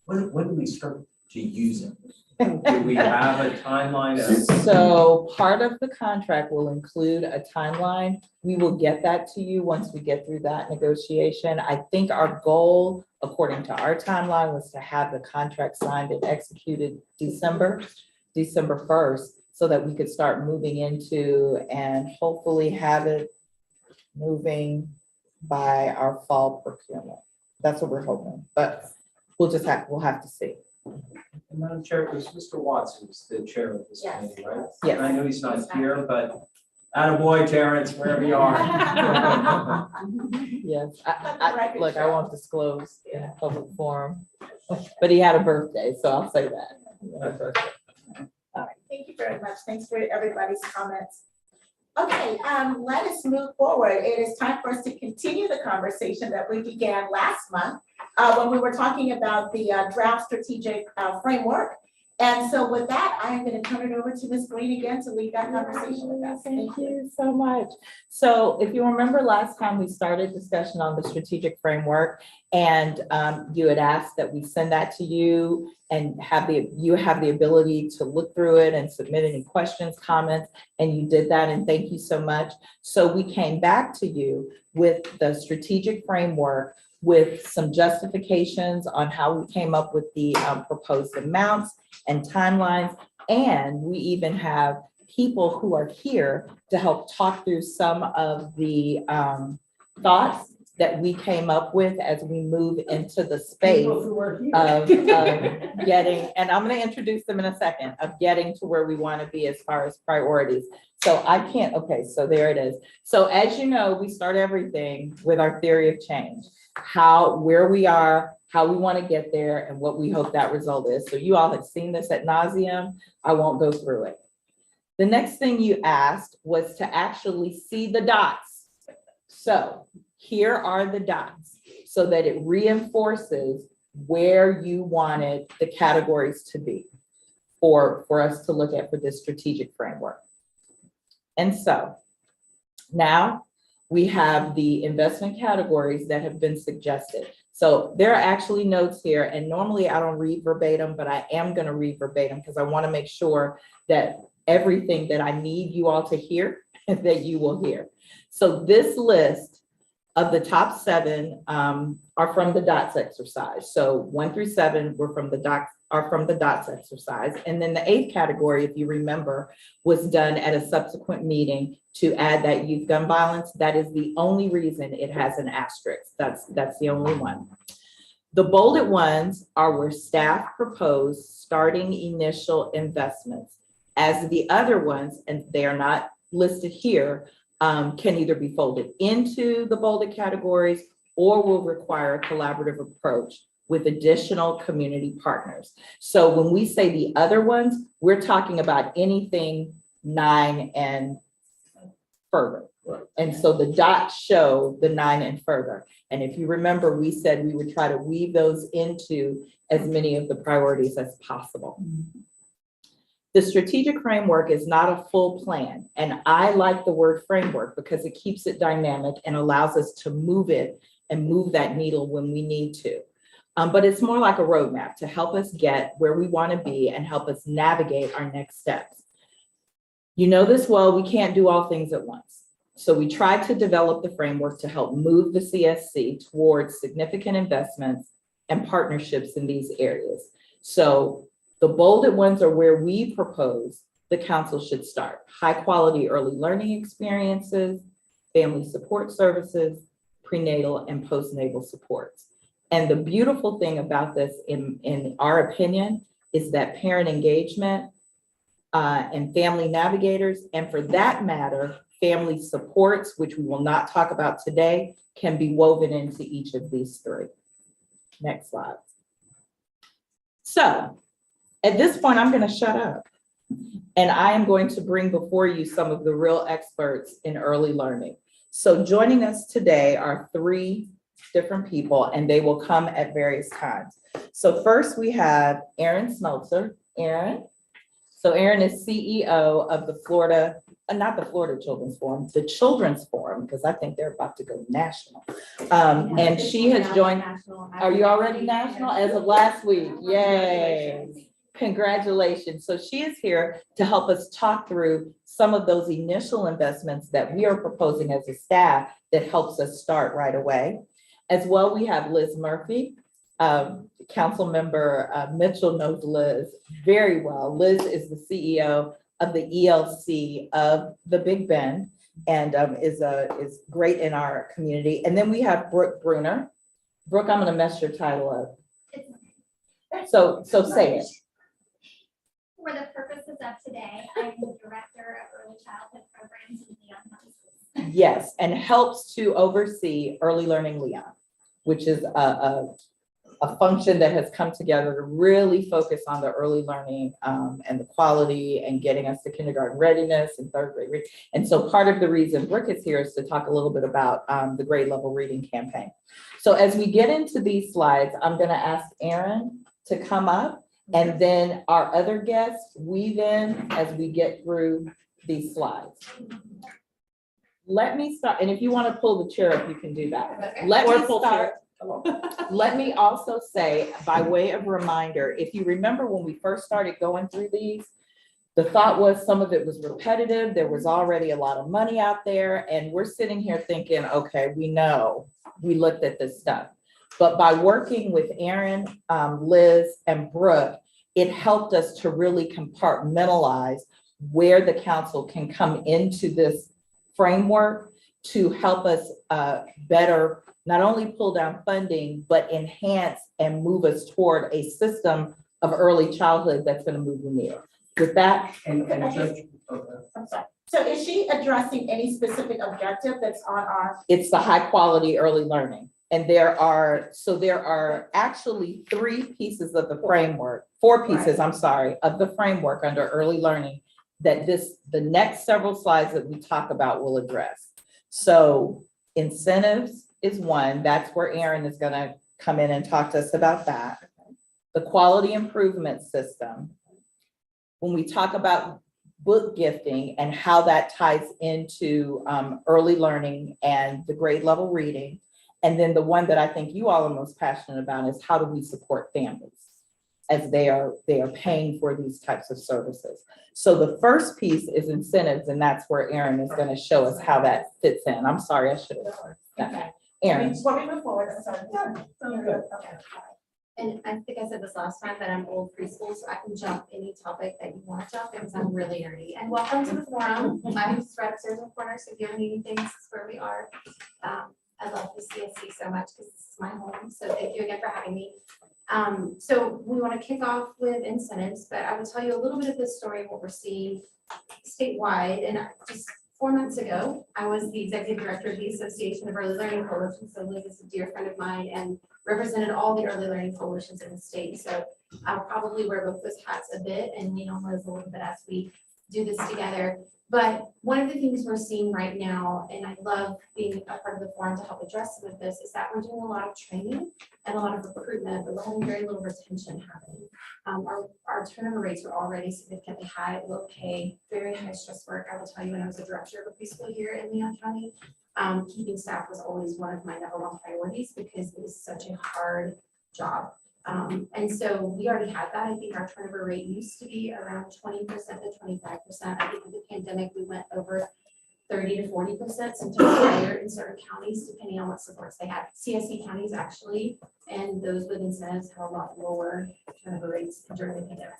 When do we start to use it? Do we have a timeline? So part of the contract will include a timeline. We will get that to you once we get through that negotiation. I think our goal, according to our timeline, was to have the contract signed and executed December 1st, so that we could start moving into and hopefully have it moving by our fall procurement. That's what we're hoping, but we'll have to see. Madam Chair, it was Mr. Watts who's the chair of this Yes. committee, right? Yes. And I know he's not here, but attaboy, Terrence, wherever you are. Yes, look, I won't disclose in a public forum, but he had a birthday, so I'll say that. All right, thank you very much. Thanks for everybody's comments. Okay, let us move forward. It is time for us to continue the conversation that we began last month when we were talking about the draft strategic framework. And so with that, I am going to turn it over to Ms. Green again to lead that conversation with us. Thank you so much. So if you remember last time, we started discussion on the strategic framework, and you had asked that we send that to you and you have the ability to look through it and submit any questions, comments, and you did that, and thank you so much. So we came back to you with the strategic framework with some justifications on how we came up with the proposed amounts and timelines. And we even have people who are here to help talk through some of the thoughts that we came up with as we move into the space of getting, and I'm going to introduce them in a second, of getting to where we want to be as far as priorities. So I can't, okay, so there it is. So as you know, we start everything with our theory of change, where we are, how we want to get there, and what we hope that result is. So you all have seen this ad nauseum. I won't go through it. The next thing you asked was to actually see the dots. So here are the dots so that it reinforces where you wanted the categories to be for us to look at for this strategic framework. And so now we have the investment categories that have been suggested. So there are actually notes here, and normally I don't read verbatim, but I am going to read verbatim because I want to make sure that everything that I need you all to hear, that you will hear. So this list of the top 7 are from the DOTS exercise. So 1 through 7 are from the DOTS exercise. And then the 8th category, if you remember, was done at a subsequent meeting to add that youth gun violence. That is the only reason it has an asterisk. That's the only one. The bolded ones are where staff proposed starting initial investments, as the other ones, and they are not listed here, can either be folded into the bolded categories or will require a collaborative approach with additional community partners. So when we say the other ones, we're talking about anything 9 and further. And so the dots show the 9 and further. And if you remember, we said we would try to weave those into as many of the priorities as possible. The strategic framework is not a full plan. And I like the word framework because it keeps it dynamic and allows us to move it and move that needle when we need to. But it's more like a roadmap to help us get where we want to be and help us navigate our next steps. You know this well, we can't do all things at once. So we tried to develop the framework to help move the CSC towards significant investments and partnerships in these areas. So the bolded ones are where we propose the council should start. High quality early learning experiences, family support services, prenatal and postnatal supports. And the beautiful thing about this, in our opinion, is that parent engagement and family navigators, and for that matter, family supports, which we will not talk about today, can be woven into each of these 3. Next slide. So at this point, I'm going to shut up. And I am going to bring before you some of the real experts in early learning. So joining us today are 3 different people, and they will come at various times. So first we have Aaron Smeltzer. Aaron. So Aaron is CEO of the not the Florida Children's Forum, the Children's Forum, because I think they're about to go national. And she has joined, are you already national? As of last week, yay. Congratulations. So she is here to help us talk through some of those initial investments that we are proposing as a staff that helps us start right away. As well, we have Liz Murphy. Council member Mitchell knows Liz very well. Liz is the CEO of the ELC of the Big Bend and is great in our community. And then we have Brooke Bruner. Brooke, I'm going to mess your title up. So say it. For the purposes of today, I'm the Director of Early Childhood Programs in Leon High School. Yes, and helps to oversee Early Learning Leon, which is a function that has come together to really focus on the early learning and the quality and getting us to kindergarten readiness and third grade reading. And so part of the reason Brooke is here is to talk a little bit about the grade level reading campaign. So as we get into these slides, I'm gonna ask Erin to come up, and then our other guests weave in as we get through these slides. Let me start, and if you want to pull the chair up, you can do that. Let me start. Let me also say, by way of reminder, if you remember when we first started going through these, the thought was some of it was repetitive. There was already a lot of money out there, and we're sitting here thinking, okay, we know, we looked at this stuff. But by working with Erin, Liz, and Brooke, it helped us to really compartmentalize where the council can come into this framework to help us better not only pull down funding, but enhance and move us toward a system of early childhood that's going to move the needle. With that, And Judge, I'm sorry. So is she addressing any specific objective that's on our? it's the high quality early learning. And there are actually 3 pieces of the framework, 4 pieces, I'm sorry, of the framework under early learning that the next several slides that we talk about will address. So incentives is one, that's where Erin is gonna come in and talk to us about that. The quality improvement system. When we talk about book gifting and how that ties into early learning and the grade level reading. And then the one that I think you all are most passionate about is how do we support families as they are paying for these types of services. So the first piece is incentives, and that's where Erin is gonna show us how that fits in. I'm sorry, I should have done that. Okay. Erin. Before we move forward, I'm sorry. Okay. And I think I said this last time, but I'm old preschool, so I can jump any topic that you want to jump because I'm really nerdy. And welcome to the forum. My name is Upstairs in the Corner, so if you ever need anything, this is where we are. I love the CSC so much because this is my home. So thank you again for having me. So we want to kick off with incentives, but I will tell you a little bit of the story of what we're seeing statewide. And just 4 months ago, I was the executive director of the Association of Early Learning Coalitions. So Liz is a dear friend of mine and represented all the early learning coalitions in the state. So I'll probably wear both those hats a bit and lean on Liz a little bit as we do this together. But one of the things we're seeing right now, and I love being a part of the forum to help address some of this, is that we're doing a lot of training and a lot of recruitment, but we're having very little retention happening. Our turnover rates are already significantly high, low pay, very high stress work. I will tell you, when I was a director of a preschool here in Leon County, keeping staff was always one of my #1 priorities because it is such a hard job. And so we already had that. I think our turnover rate used to be around 20% to 25%. I think with the pandemic, we went over 30 to 40%, sometimes higher in certain counties, depending on what supports they had. CSC counties actually, and those with incentives have a lot lower turnover rates during the pandemic.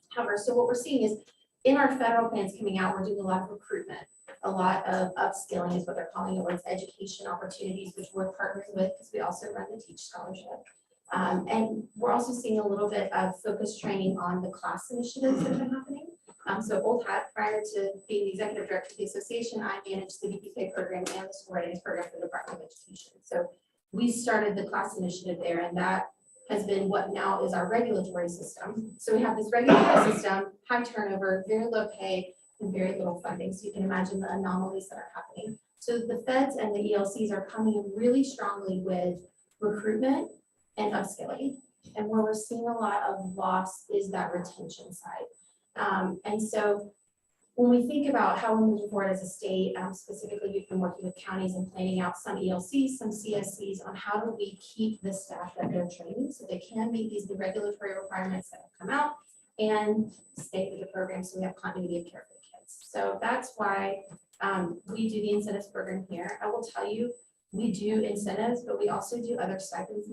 However, so what we're seeing is in our federal plans coming out, we're doing a lot of recruitment, a lot of upskilling is what they're calling it, it's education opportunities, which we're partnering with because we also run the Teach Scholarship. And we're also seeing a little bit of focused training on the class initiatives that have been happening. So old hat, prior to being the executive director of the association, I managed the VPK program and the school readiness program for the Department of Education. So we started the class initiative there, and that has been what now is our regulatory system. So we have this regulatory system, high turnover, very low pay, and very little funding. So you can imagine the anomalies that are happening. So the feds and the ELCs are coming in really strongly with recruitment and upskilling. And where we're seeing a lot of loss is that retention side. And so when we think about how we're moving forward as a state, specifically we've been working with counties and planning out some ELCs, some CSCs on how do we keep the staff that they're training so they can meet these regulatory requirements that have come out and stay with the program so we have continuity of care for the kids. So that's why we do the incentives program here. I will tell you, we do incentives, but we also do other stipend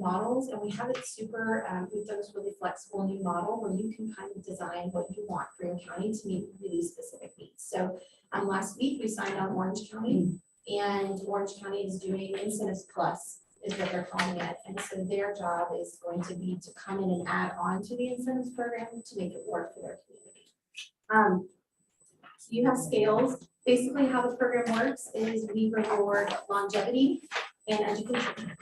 models, and we have it super, we've done this really flexible new model where you can kind of design what you want for your county to meet really specific needs. So last week we signed on Orange County, and Orange County is doing Incentives Plus is what they're calling it. And so their job is going to be to come in and add on to the incentives program to make it work for their community. So you have scales. Basically how the program works is we reward longevity and education.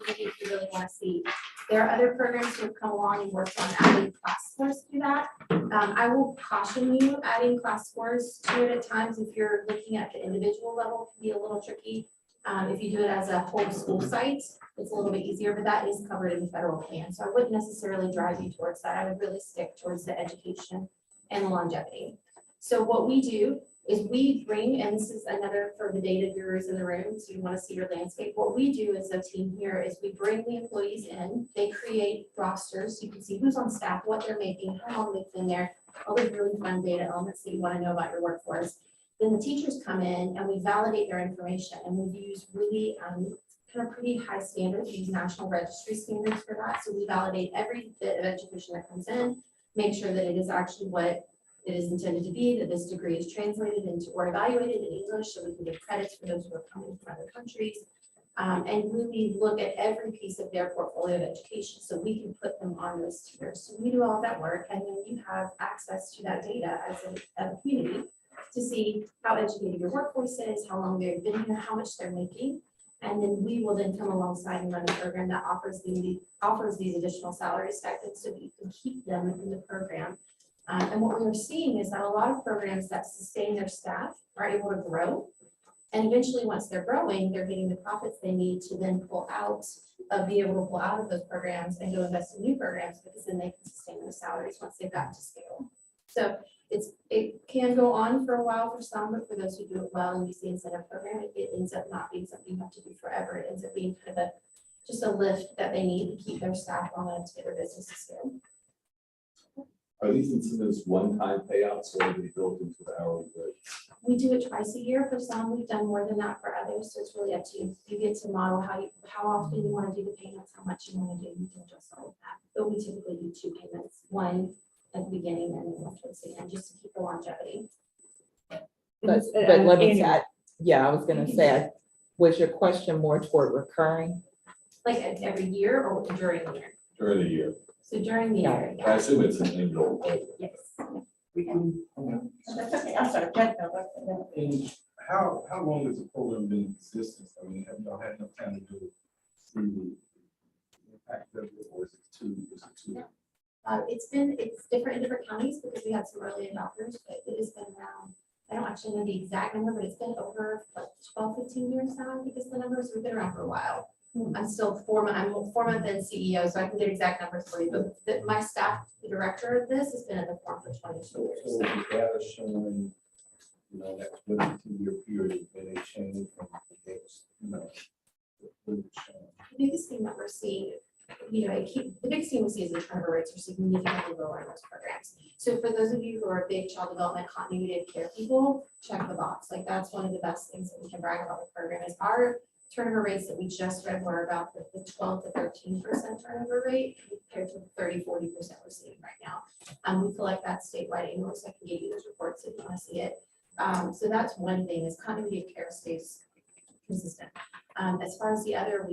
if you really want to see. There are other programs who have come along and worked on adding class scores to that. I will caution you, adding class scores to it at times, if you're looking at the individual level, can be a little tricky. If you do it as a whole school site, it's a little bit easier, but that is covered in the federal plan. So I wouldn't necessarily drive you towards that. I would really stick towards the education and the longevity. So what we do is we bring, and this is another for the data gurus in the room, so you want to see your landscape. What we do as a team here is we bring the employees in, they create rosters, so you can see who's on staff, what they're making, how long they've been there, all those really fun data elements that you want to know about your workforce. Then the teachers come in and we validate their information, and we use really kind of pretty high standards, use national registry standards for that. So we validate every bit of education that comes in, make sure that it is actually what it is intended to be, that this degree is translated into or evaluated in English, so we can give credits for those who are coming from other countries, and really look at every piece of their portfolio of education, so we can put them on those tiers. So we do all of that work, and then you have access to that data as a community to see how educated your workforce is, how long they've been here, how much they're making. And then we will then come alongside and run a program that offers these additional salary stipends so that you can keep them in the program. And what we are seeing is that a lot of programs that sustain their staff are able to grow. And eventually, once they're growing, they're getting the profits they need to then be able to pull out of those programs and go invest in new programs, because then they can sustain their salaries once they've got to scale. So it can go on for a while for some, but for those who do it well and use the incentive program, it ends up not being something you have to do forever. It ends up being kind of just a lift that they need to keep their staff on to get their business to scale. Are these incentives one-time payouts or are they built into the hourly rate? We do it twice a year for some. We've done more than that for others. So it's really up to you. You get to model how often you want to do the payments, how much you want to do. You can adjust all of that. But we typically do 2 payments, one at the beginning and then one towards the end, just to keep the longevity. But let me say, yeah, I was gonna say, was your question more toward recurring? Like every year or during the year? During the year. So during the year, I assume it's an annual. yes. That's okay, I'm sorry. And how long has the program been in existence? I mean, have y'all had enough time to do it through the impact of it, or is it too? It's different in different counties because we had some early adopters, but it has been around, I don't actually know the exact number, but it's been over like 12, 15 years now, because the numbers have been around for a while. I'm still I'm 4 month in CEO, so I can get exact numbers for you, but my staff, the director of this, has been at the forum for 22 years. So the data showing, that 22-year period, when they change from, The biggest thing that we're seeing, the biggest thing we see is the turnover rates are significantly lower in those programs. So for those of you who are big child development continuity of care people, check the box. Like, that's one of the best things that we can brag about the program is our turnover rates that we just read were about the 12 to 13% turnover rate compared to the 30-40% we're seeing right now. We feel like that's statewide anyway, so I can give you those reports if you want to see it. So that's one thing, is continuity of care stays consistent. As far as the other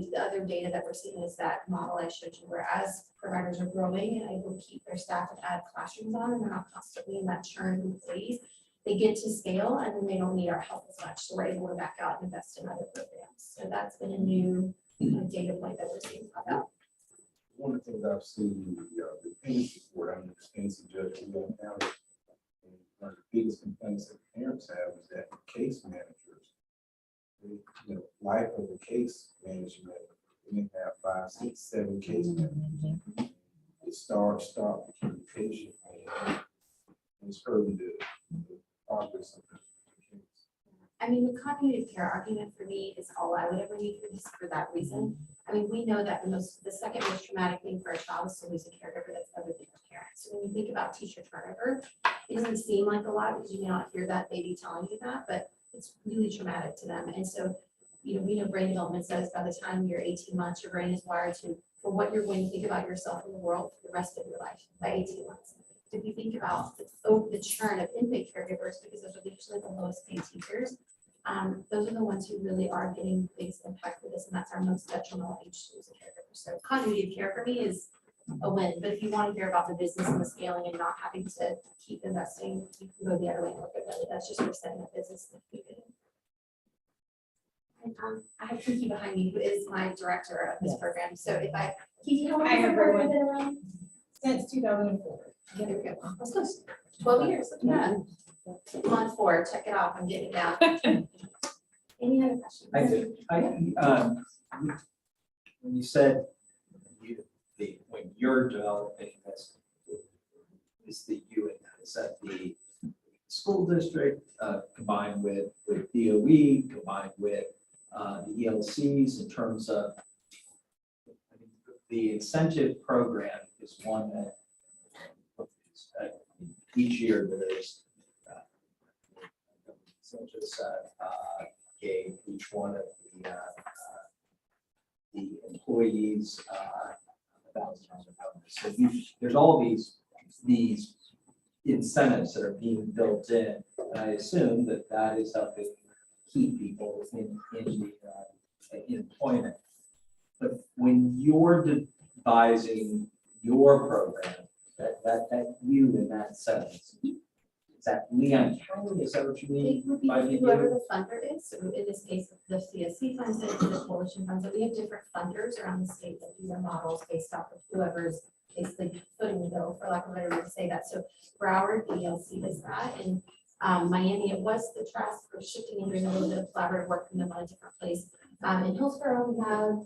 data that we're seeing is that model I showed you, where as providers are growing and able to keep their staff and add classrooms on, and they're not constantly in that churn of employees, they get to scale and then they don't need our help as much. So we're able to back out and invest in other programs. So that's been a new data point that we're seeing pop out. one of the things I've seen, the parents report, I understand some judgment we don't have it. And one of the biggest complaints that parents have is that case managers, life of the case management, we have 5, 6, 7 case managers. It stop the communication, and it's hurting the progress of the case. I mean, the continuity of care argument for me is all I would ever need for that reason. I mean, we know that the second most traumatic thing for a child is to lose a caregiver that's other than their parents. So when you think about teacher turnover, it doesn't seem like a lot because you may not hear that baby telling you that, but it's really traumatic to them. And so, we know brain development says by the time you're 18 months, your brain is wired for what you're going to think about yourself in the world for the rest of your life by 18 months. If you think about the churn of in-pay caregivers, because those are usually the lowest paid teachers, those are the ones who really are getting the biggest impact for this, and that's our most detrimental age to lose a caregiver. So continuity of care for me is a win, but if you want to hear about the business and the scaling and not having to keep investing, you can go the other way and look at it. That's just for setting up business in the beginning. And I have Kiki behind me, who is my director of this program. So if Kiki, how long Hi, has the program everyone. been around? Since 2004. Yeah, there we go. That's close. 12 years. Yeah. Month 4, check it off. I'm getting it down. Any other questions? I do. When you said when you're developing this, is the you and that, is that the school district combined with DOE, combined with the ELCs in terms of the incentive program is one that each year there's incentives gave each one of the employees $1,000 a bonus. So there's all these incentives that are being built in, and I assume that is helping keep people in the employment. But when you're devising your program, that you in that sentence, is that Leon County, is that what you mean? It would be by the whoever you? the funder is. So in this case, the CSC funds it, the coalition funds it. We have different funders around the state that do their models based off of whoever's basically footing the bill, for lack of a better way to say that. So Broward, ELC does that. And Miami, it was the trust. We're shifting and doing a little bit of collaborative work from them on a different place. In Hillsborough, we have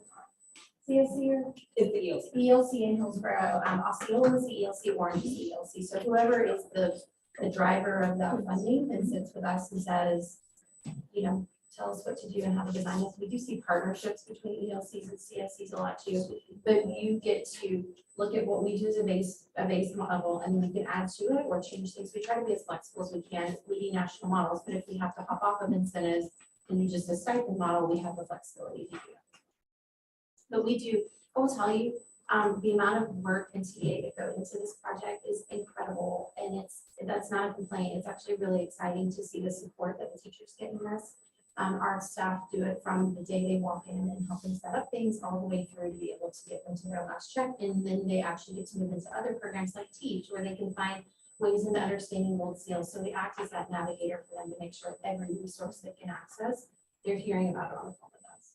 CSC or is the ELC in Hillsborough. Osceola is the ELC, Orange is the ELC. So whoever is the driver of that funding and sits with us and says, you know, tell us what to do and how to design this. We do see partnerships between ELCs and CSCs a lot too, but you get to look at what we do as a base model, and then we can add to it or change things. We try to be as flexible as we can, leading national models, but if we have to hop off of incentives and use just a stipend model, we have the flexibility to do that. But we do, I will tell you, the amount of work and TA that go into this project is incredible, and that's not a complaint. It's actually really exciting to see the support that the teachers get in this. Our staff do it from the day they walk in and help them set up things all the way through to be able to get them to their last check, and then they actually get to move into other programs like Teach, where they can find ways into understanding gold seals. So we act as that navigator for them to make sure every resource they can access, they're hearing about it on the phone with us.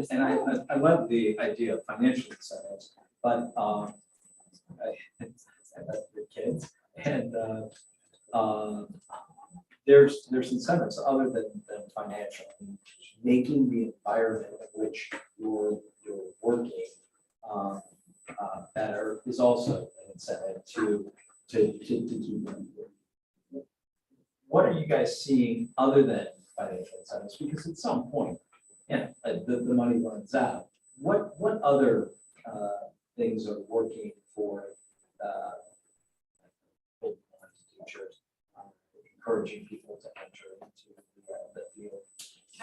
And I love the idea of financial incentives, but I love the kids, and there's incentives other than financial. Making the environment in which you're working better is also an incentive to keep them. What are you guys seeing other than financial incentives? Because at some point, the money runs out. What other things are working for teachers, encouraging people to enter into the field?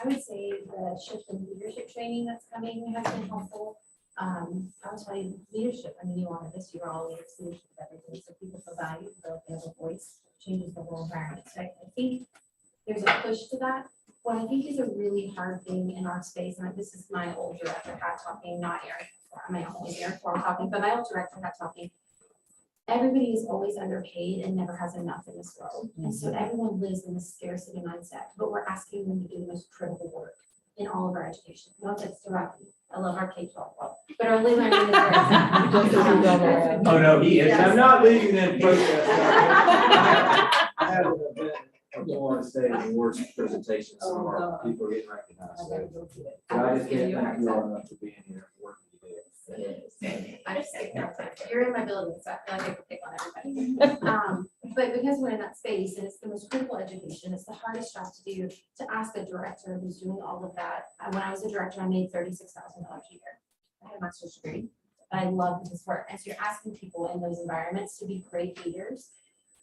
I would say the shift in leadership training that's coming has been helpful. I would tell you leadership. I mean, you wanted this, you were all leaders, leadership, everything. So people feel valued, feel like they have a voice, changes the whole environment. So I think there's a push to that. What I think is a really hard thing in our space, and this is my old director hat talking, not Eric, my old Eric Form talking, but my old director hat talking. Everybody is always underpaid and never has enough in this world. And so everyone lives in this scarcity mindset, but we're asking them to do the most critical work in all of our education. No offense to Rocky. I love our K-12 club, but our learning is very Oh, no, he is. I'm not leaving that protest. I have an event before on stage awards presentation, some of our people are getting recognized. So I just can't thank you all enough for being here and working today. I just think you're in my building, so I feel like I could pick on everybody. But because we're in that space and it's the most critical education, it's the hardest job to do, to ask a director who's doing all of that. When I was a director, I made $36,000 a year. I had a master's degree, but I loved this work. And so you're asking people in those environments to be great leaders.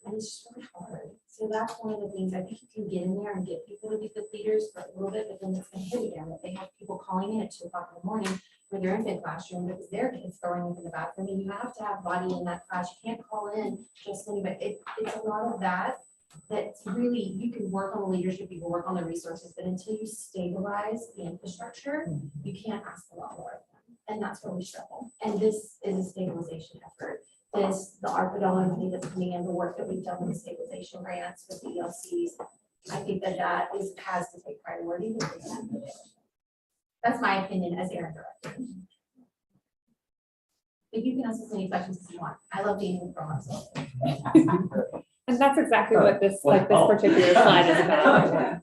And it's just really hard. So that's one of the things I think you can get in there and get people to be good leaders for a little bit, but then it's going to hit again. That they have people calling in at 2 o'clock in the morning for their infant classroom because their kids throwing up in the bathroom. And you have to have body in that class. You can't call in just anybody. It's a lot of that. That's really, you can work on the leadership, you can work on the resources, but until you stabilize the infrastructure, you can't ask a lot more of them. And that's where we struggle. And this is a stabilization effort. The ARPA dollar money that's coming in, the work that we've done with the stabilization grants with the ELCs, I think that has to take priority. That's my opinion as Aaron Director. But you can ask as many questions as you want. I love being in front myself. And that's exactly what this particular slide is about.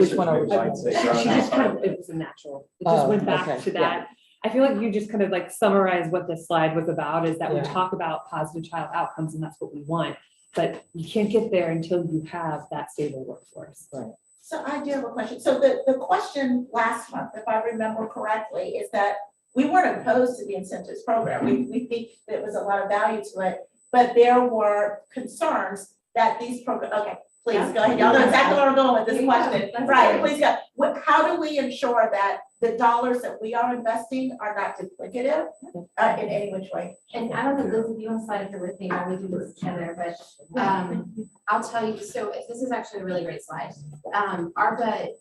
Which one are we She just kind of, it was a natural, it just went back okay, to that. I feel like you just kind of like summarized what this slide was about, is that we Yeah. talk about positive child outcomes and that's what we want. But you can't get there until you have that stable workforce. Right. So I do have a question. So the question last month, if I remember correctly, is that we weren't opposed to the incentives program. We think there was a lot of value to it, but there were concerns that these programs, okay, please go ahead. Y'all know exactly where I'm going with this question. Right, please go. How do we ensure that the dollars that we are investing are not duplicative in any which way? And I don't know, Liz, if you want to slide up here with me while we do this together, but I'll tell you, so this is actually a really great slide. ARPA,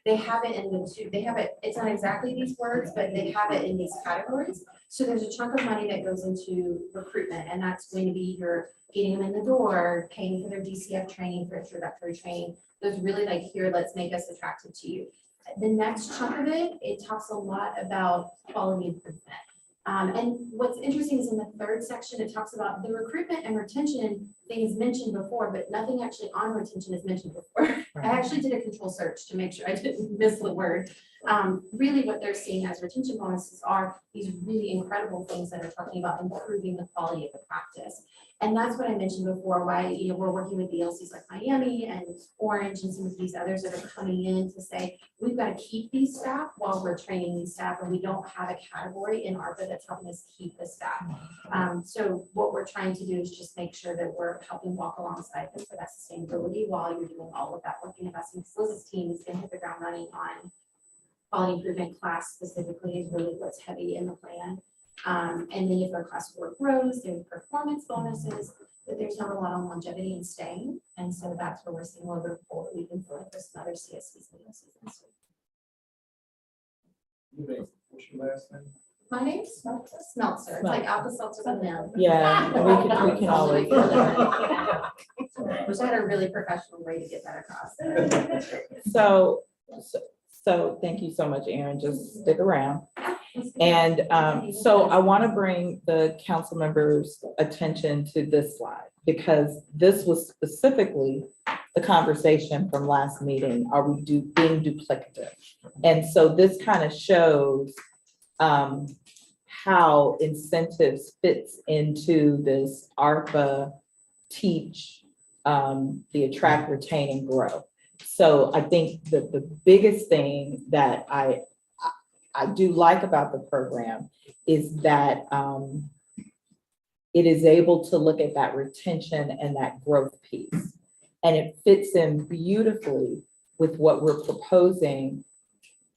they have it in the two, they have it, it's not exactly these words, but they have it in these categories. So there's a chunk of money that goes into recruitment, and that's going to be your getting them in the door, paying for their DCF training, for introductory training. Those really like, here, let's make us attractive to you. The next chunk of it talks a lot about quality improvement. And what's interesting is in the third section, it talks about the recruitment and retention things mentioned before, but nothing actually on retention is mentioned before. I actually did a control search to make sure I didn't miss the word. Really what they're seeing as retention bonuses are these really incredible things that are talking about improving the quality of the practice. And that's what I mentioned before, why, you know, we're working with DLCs like Miami and Orange and some of these others that are coming in to say, we've got to keep these staff while we're training these staff, and we don't have a category in ARPA that's helping us keep the staff. So what we're trying to do is just make sure that we're helping walk alongside them for that sustainability while you're doing all of that work and investing. Liz's team is going to hit the ground running on quality improvement class specifically is really what's heavy in the plan. And then if our class work grows, there's performance bonuses, but there's not a lot on longevity and staying. And so that's where we're seeing a little bit of pull that we've been filling for some other CSCs bonuses. What's your last name? My name's Smeltzer. It's like Alka Seltzer with them. Yeah, we can always. Wish I had a really professional way to get that across. So thank you so much, Erin. Just stick around. And so I want to bring the council members' attention to this slide, because this was specifically the conversation from last meeting. Are we being duplicative? And so this kind of shows how incentives fits into this ARPA teach, the attract, retain, and grow. So I think that the biggest thing that I do like about the program is that it is able to look at that retention and that growth piece. And it fits in beautifully with what we're proposing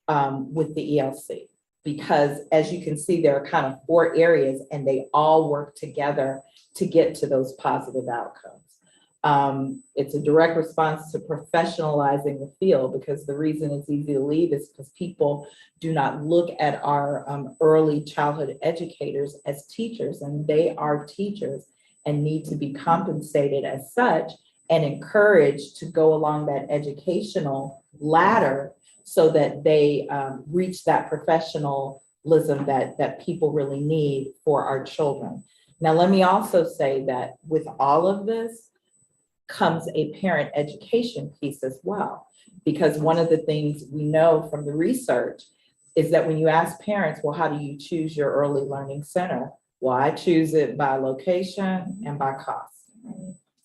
with the ELC. Because as you can see, there are kind of 4 areas and they all work together to get to those positive outcomes. It's a direct response to professionalizing the field, because the reason it's easy to leave is because people do not look at our early childhood educators as teachers, and they are teachers and need to be compensated as such and encouraged to go along that educational ladder so that they reach that professionalism that people really need for our children. Now, let me also say that with all of this comes a parent education piece as well, because one of the things we know from the research is that when you ask parents, well, how do you choose your early learning center? Well, I choose it by location and by cost.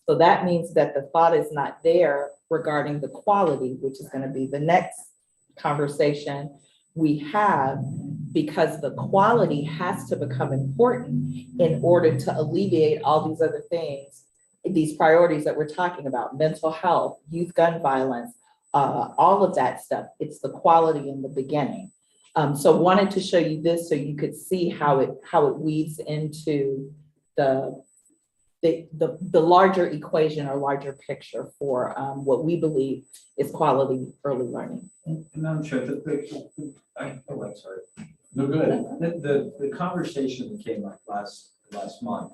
So that means that the thought is not there regarding the quality, which is going to be the next conversation we have, because the quality has to become important in order to alleviate all these other things, these priorities that we're talking about: mental health, youth gun violence, all of that stuff. It's the quality in the beginning. So wanted to show you this so you could see how it weaves into the larger equation or larger picture for what we believe is quality early learning. And I'm sure I'm sorry. No, go ahead. The conversation that came up last month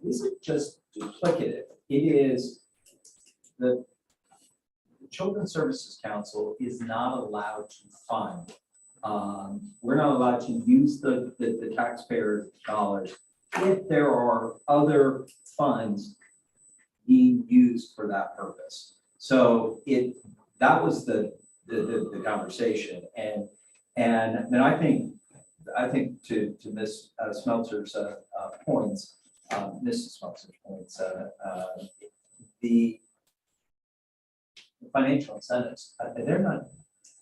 isn't just duplicative. It is the the Children's Services Council is not allowed to fund. We're not allowed to use the taxpayer dollars if there are other funds being used for that purpose. So that was the conversation. And then I think to Ms. Smeltzer's points, Mrs. Smeltzer's points, the financial incentives, they're not,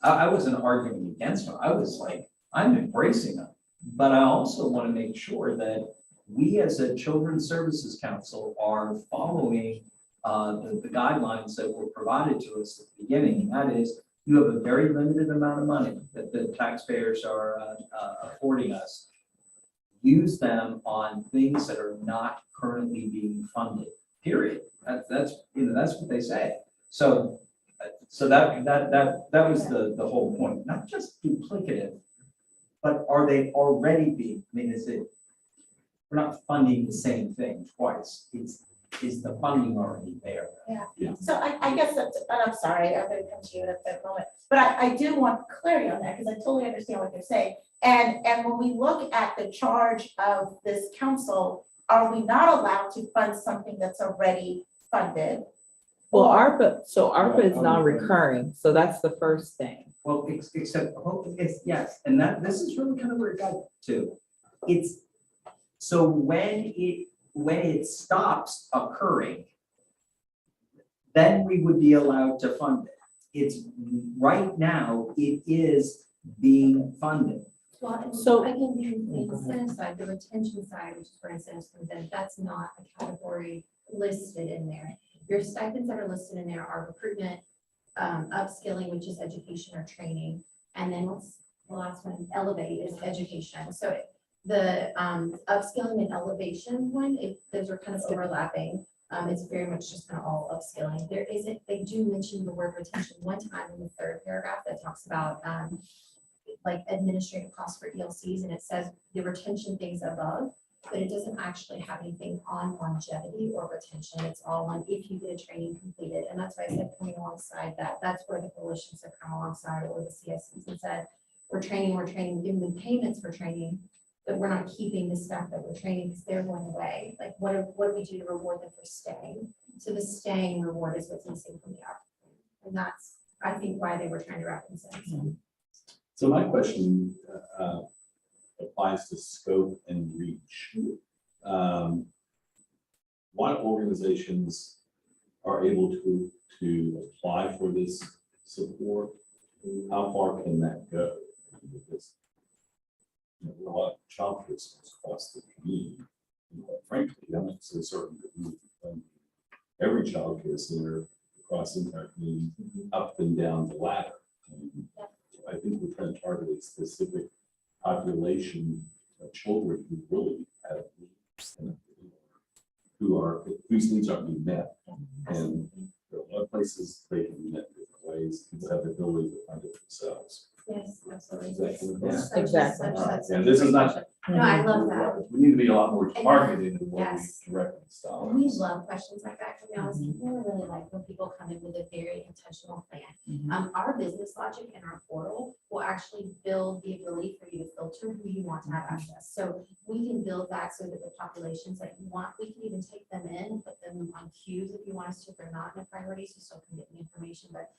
I wasn't arguing against them. I was like, I'm embracing them. But I also want to make sure that we as a Children's Services Council are following the guidelines that were provided to us at the beginning. And that is, you have a very limited amount of money that the taxpayers are affording us. Use them on things that are not currently being funded, period. That's what they say. So that was the whole point, not just duplicative, but are they already being, I mean, we're not funding the same thing twice. Is the funding already there? Yeah. So I guess that's, and I'm sorry, I'm gonna come to you at that moment, but I do want clarity on that because I totally understand what you're saying. And when we look at the charge of this council, are we not allowed to fund something that's already funded? Well, ARPA is non-recurring, so that's the first thing. Well, except, yes, and this is really kind of where it got to. So when it stops occurring, then we would be allowed to fund it. Right now, it is being funded. Well, and So- I can do the incentive side, the retention side, which is where incentives comes in, that's not a category listed in there. Your stipends that are listed in there are recruitment, upskilling, which is education or training, and then what's the last one? Elevate is education. So the upskilling and elevation one, those are kind of overlapping. It's very much just kind of all upskilling. They do mention the word retention one time in the third paragraph that talks about like administrative costs for ELCs, and it says the retention things above, but it doesn't actually have anything on longevity or retention. It's all on if you get a training completed. And that's why I said coming alongside that, that's where the coalitions have come alongside, or the CSCs and said, we're training, giving them payments for training, but we're not keeping the staff that we're training because they're going away. Like what do we do to reward them for staying? So the staying reward is what's missing from the ARPA. And that's, I think, why they were trying to wrap themselves in. So my question applies to scope and reach. What organizations are able to apply for this support? How far can that go? Because there are a lot of child care schools across the community. And quite frankly, I'm not so certain that we can every child care center across the entire community up and down the ladder. I think we're trying to target a specific population of children who really have needs and whose needs aren't being met. And there are a lot of places they can be met different ways. People have the ability to find it themselves. Yes, absolutely. Exactly. And this is not. No, I love that. We need to be a lot more targeted in what Yes. we direct these dollars. We love questions like that, to be honest. People really like when people come in with a very intentional plan. Our business logic and our portal will actually build the ability for you to filter who you want to have access. So we can build that so that the populations that you want, we can even take them in and put them on queues if you want us to, if they're not in a priority, so still can get the information. But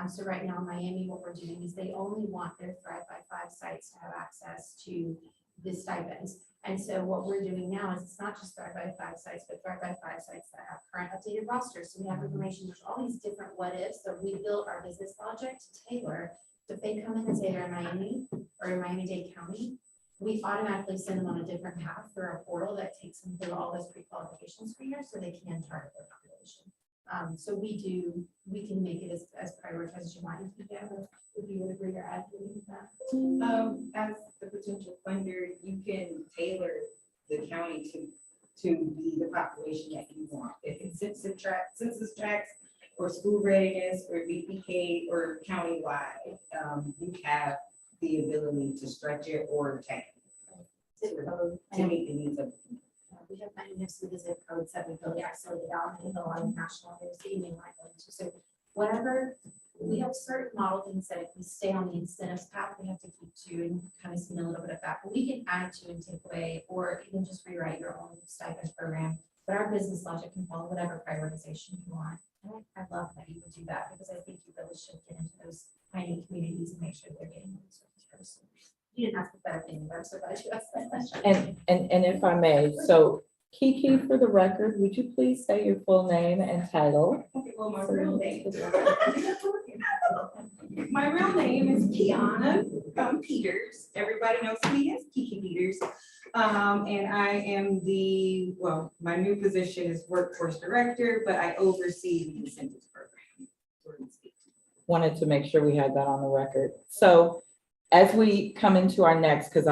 so right now in Miami, what we're doing is they only want their Thrive by 5 sites to have access to the stipends. And so what we're doing now is it's not just Thrive by 5 sites, but Thrive by 5 sites that have current updated rosters. So we have information, there's all these different what ifs. So we built our business logic to tailor. So if they come in and say they're in Miami or in Miami-Dade County, we automatically send them on a different path through our portal that takes them through all those pre-qualification screeners so they can target their population. So we can make it as prioritized as you want it to be. If you would agree or add to that. As the potential funder, you can tailor the county to be the population that you want. If it's census tracts or school readiness or BPK or countywide, you have the ability to stretch it or change to meet the needs of. We have many next to the zip codes that we build, so the Allen Hill on national, there's the evening like, so whatever We have certain model things that if we stay on the incentives path, we have to keep to and kind of seen a little bit of that, but we can add to and take away, or even just rewrite your own stipend program. But our business logic can follow whatever prioritization you want. And I love that you would do that because I think you really should get into those tiny communities and make sure they're getting those services. You didn't ask a better thing, but I'm so glad you asked that question. And if I may, so Kiki, for the record, would you please say your full name and title? Okay, well, my real name is Kiana Peters. Everybody knows me as Kiki Peters. And I am my new position is workforce director, but I oversee the incentives program. Wanted to make sure we had that on the record. So as we come into our next, because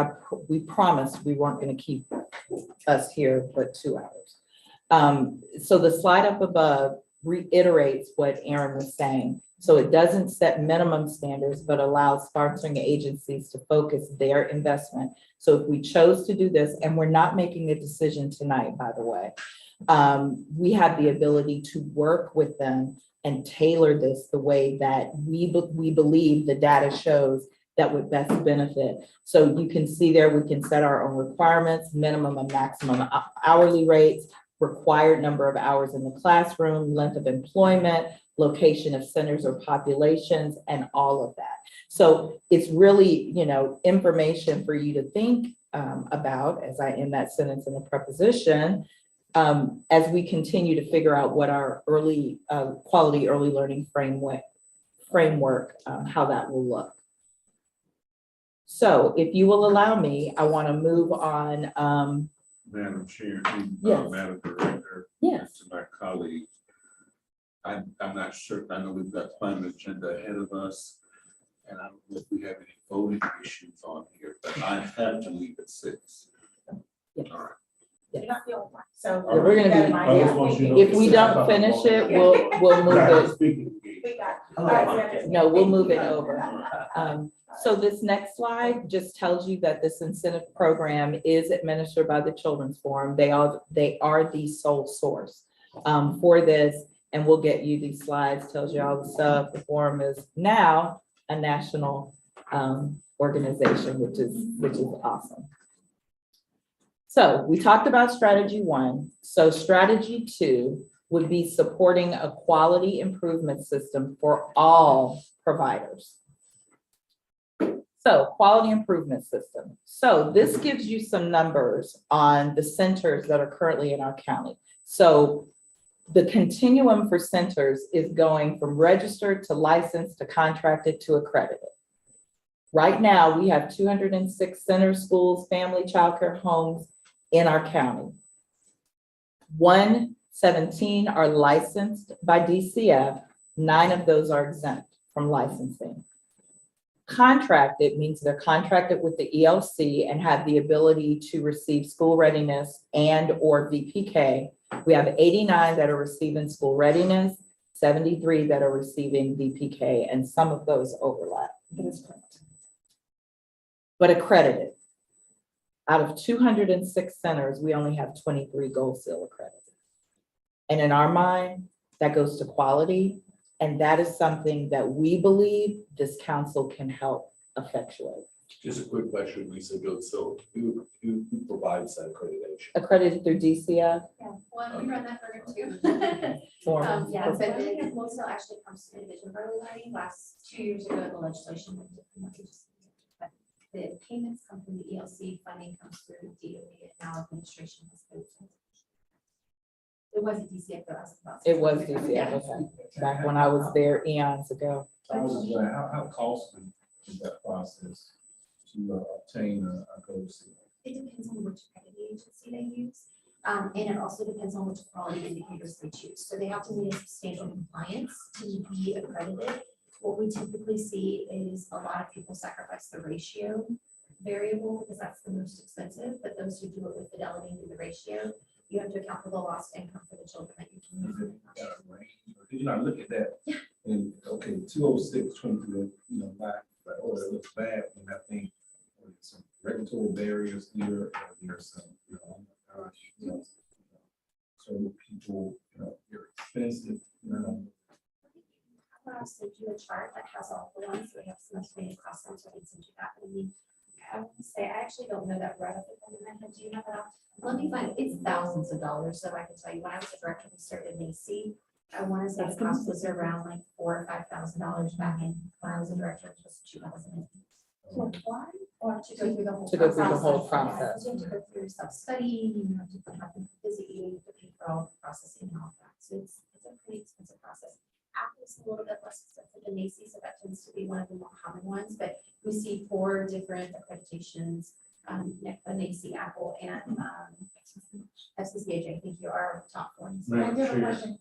we promised we weren't going to keep us here but 2 hours. So the slide up above reiterates what Aaron was saying. So it doesn't set minimum standards, but allows sponsoring agencies to focus their investment. So if we chose to do this, and we're not making a decision tonight, by the way, we have the ability to work with them and tailor this the way that we believe the data shows that would best benefit. So you can see there, we can set our own requirements, minimum and maximum hourly rates, required number of hours in the classroom, length of employment, location of centers or populations, and all of that. So it's really, information for you to think about, as I end that sentence in a preposition, as we continue to figure out what our quality early learning framework, how that will look. So if you will allow me, I want to move on. Madam Chair, Yes. Madam Director. Yes. To my colleagues. I'm not sure, I know we've got quite an agenda ahead of us, and I don't know if we have any voting issues on here, but I have to leave at 6. Yes. All right. You're not the only one, so. Yeah, we're gonna be- keep that in mind. I just want you to know If we don't finish it, we'll move it. Speaking. We got it. All right, we understand. No, we'll move it over. So this next slide just tells you that this incentive program is administered by the Children's Forum. They are the sole source for this, and we'll get you these slides, tells you all the stuff. The forum is now a national organization, which is awesome. So we talked about strategy 1. So strategy 2 would be supporting a quality improvement system for all providers. So quality improvement system. So this gives you some numbers on the centers that are currently in our county. So the continuum for centers is going from registered to licensed to contracted to accredited. Right now, we have 206 centers, schools, family childcare homes in our county. 117 are licensed by DCF. 9 of those are exempt from licensing. Contracted means they're contracted with the ELC and have the ability to receive school readiness and or VPK. We have 89 that are receiving school readiness, 73 that are receiving VPK, and some of those overlap. That is correct. But accredited. Out of 206 centers, we only have 23 Gold Seal accredited. And in our mind, that goes to quality. And that is something that we believe this council can help effectuate. Just a quick question, Lisa, go, so who provides that accreditation? Accredited through DCF. Yeah, well, we run that program too. Forum. Yeah, so the most actually comes to the Division of Early Learning. Last 2 years ago, the legislation. But the payments come from the ELC, funding comes through DOE, and now administration has paid. It wasn't DCF that I was about. It was DCF, okay. Back when I was there eons ago. I was just wondering, how costly is that process to obtain a gold seal? It depends on which accrediting agency they use. And it also depends on which quality indicators they choose. So they have to meet a substantial compliance to be accredited. What we typically see is a lot of people sacrifice the ratio variable because that's the most expensive, but those who do it with fidelity and do the ratio, you have to account for the lost income for the children that you can. I look at that and, okay, 206, 23, not, but, oh, it looks bad, and I think there's some regulatory barriers here, or there's some, oh my gosh, so people, they're expensive, I'll send you a chart has all the ones, so we have some estimated cost cents, so I can send you that. I mean, I want to say, I actually don't know that right off the top of my head. Do you have that? Let me find, it's thousands of dollars, so I can tell you, when I was a director, we started in AC. I want to say the cost was around like $4,000 or $5,000 back in, when I was a director, it was 2000. To apply or to go through the whole. To go through the whole Yes, process. You have to go through self-study, you have to have them visit you, you have to pay for all the processing and all that. So it's a pretty expensive process. Apple is a little bit less expensive than Macy, so that tends to be one of the more common ones, but we see 4 different accreditations, NACI, Apple, and SCCHA. I think you are top ones. I do have a question.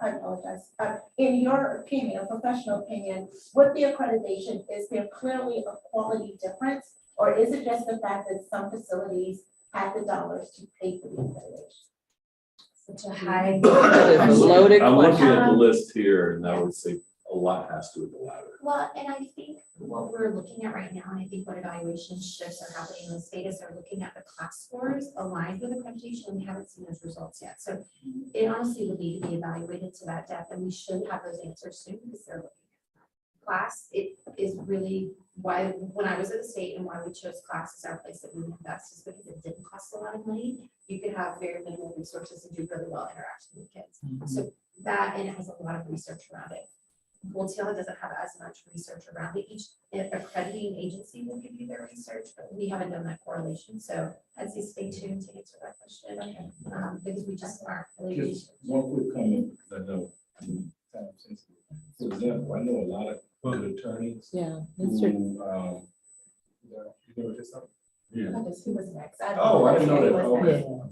I apologize. In your opinion, a professional opinion, with the accreditation, is there clearly a quality difference? Or is it just the fact that some facilities have the dollars to pay for the accreditation? Such a high. That is a loaded I'm looking question. at the list here and I would say a lot has to do with the latter. Well, and I think what we're looking at right now, and I think what evaluation shifts are happening in the state is they're looking at the class scores aligned with accreditation, and we haven't seen those results yet. So it honestly would need to be evaluated to that depth, and we should have those answers soon because they're looking at class. It is really why, when I was at the state and why we chose class as our place that we invest, is because it didn't cost a lot of money. You could have very minimal resources and do really well interaction with kids. So that, and it has a lot of research around it. Multi-L doesn't have as much research around it. Each accrediting agency will give you their research, but we haven't done that correlation. So I'd say stay tuned to answer that question. Because we just aren't really. Just one quick comment, because I know, time sensitive. For example, I know a lot of good attorneys Yeah, that's true. who, you know, just something. Yeah. Who was next? Oh, I didn't know that. Who was next. Okay.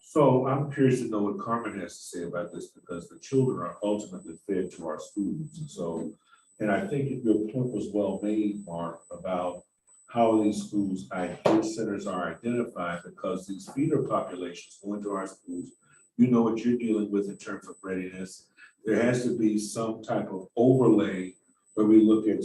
So I'm curious to know what Carmen has to say about this, because the children are ultimately fed to our schools. So, and I think your point was well made, Mark, about how these schools, these centers are identified, because these feeder populations going to our schools, you know what you're dealing with in terms of readiness. There has to be some type of overlay where we look at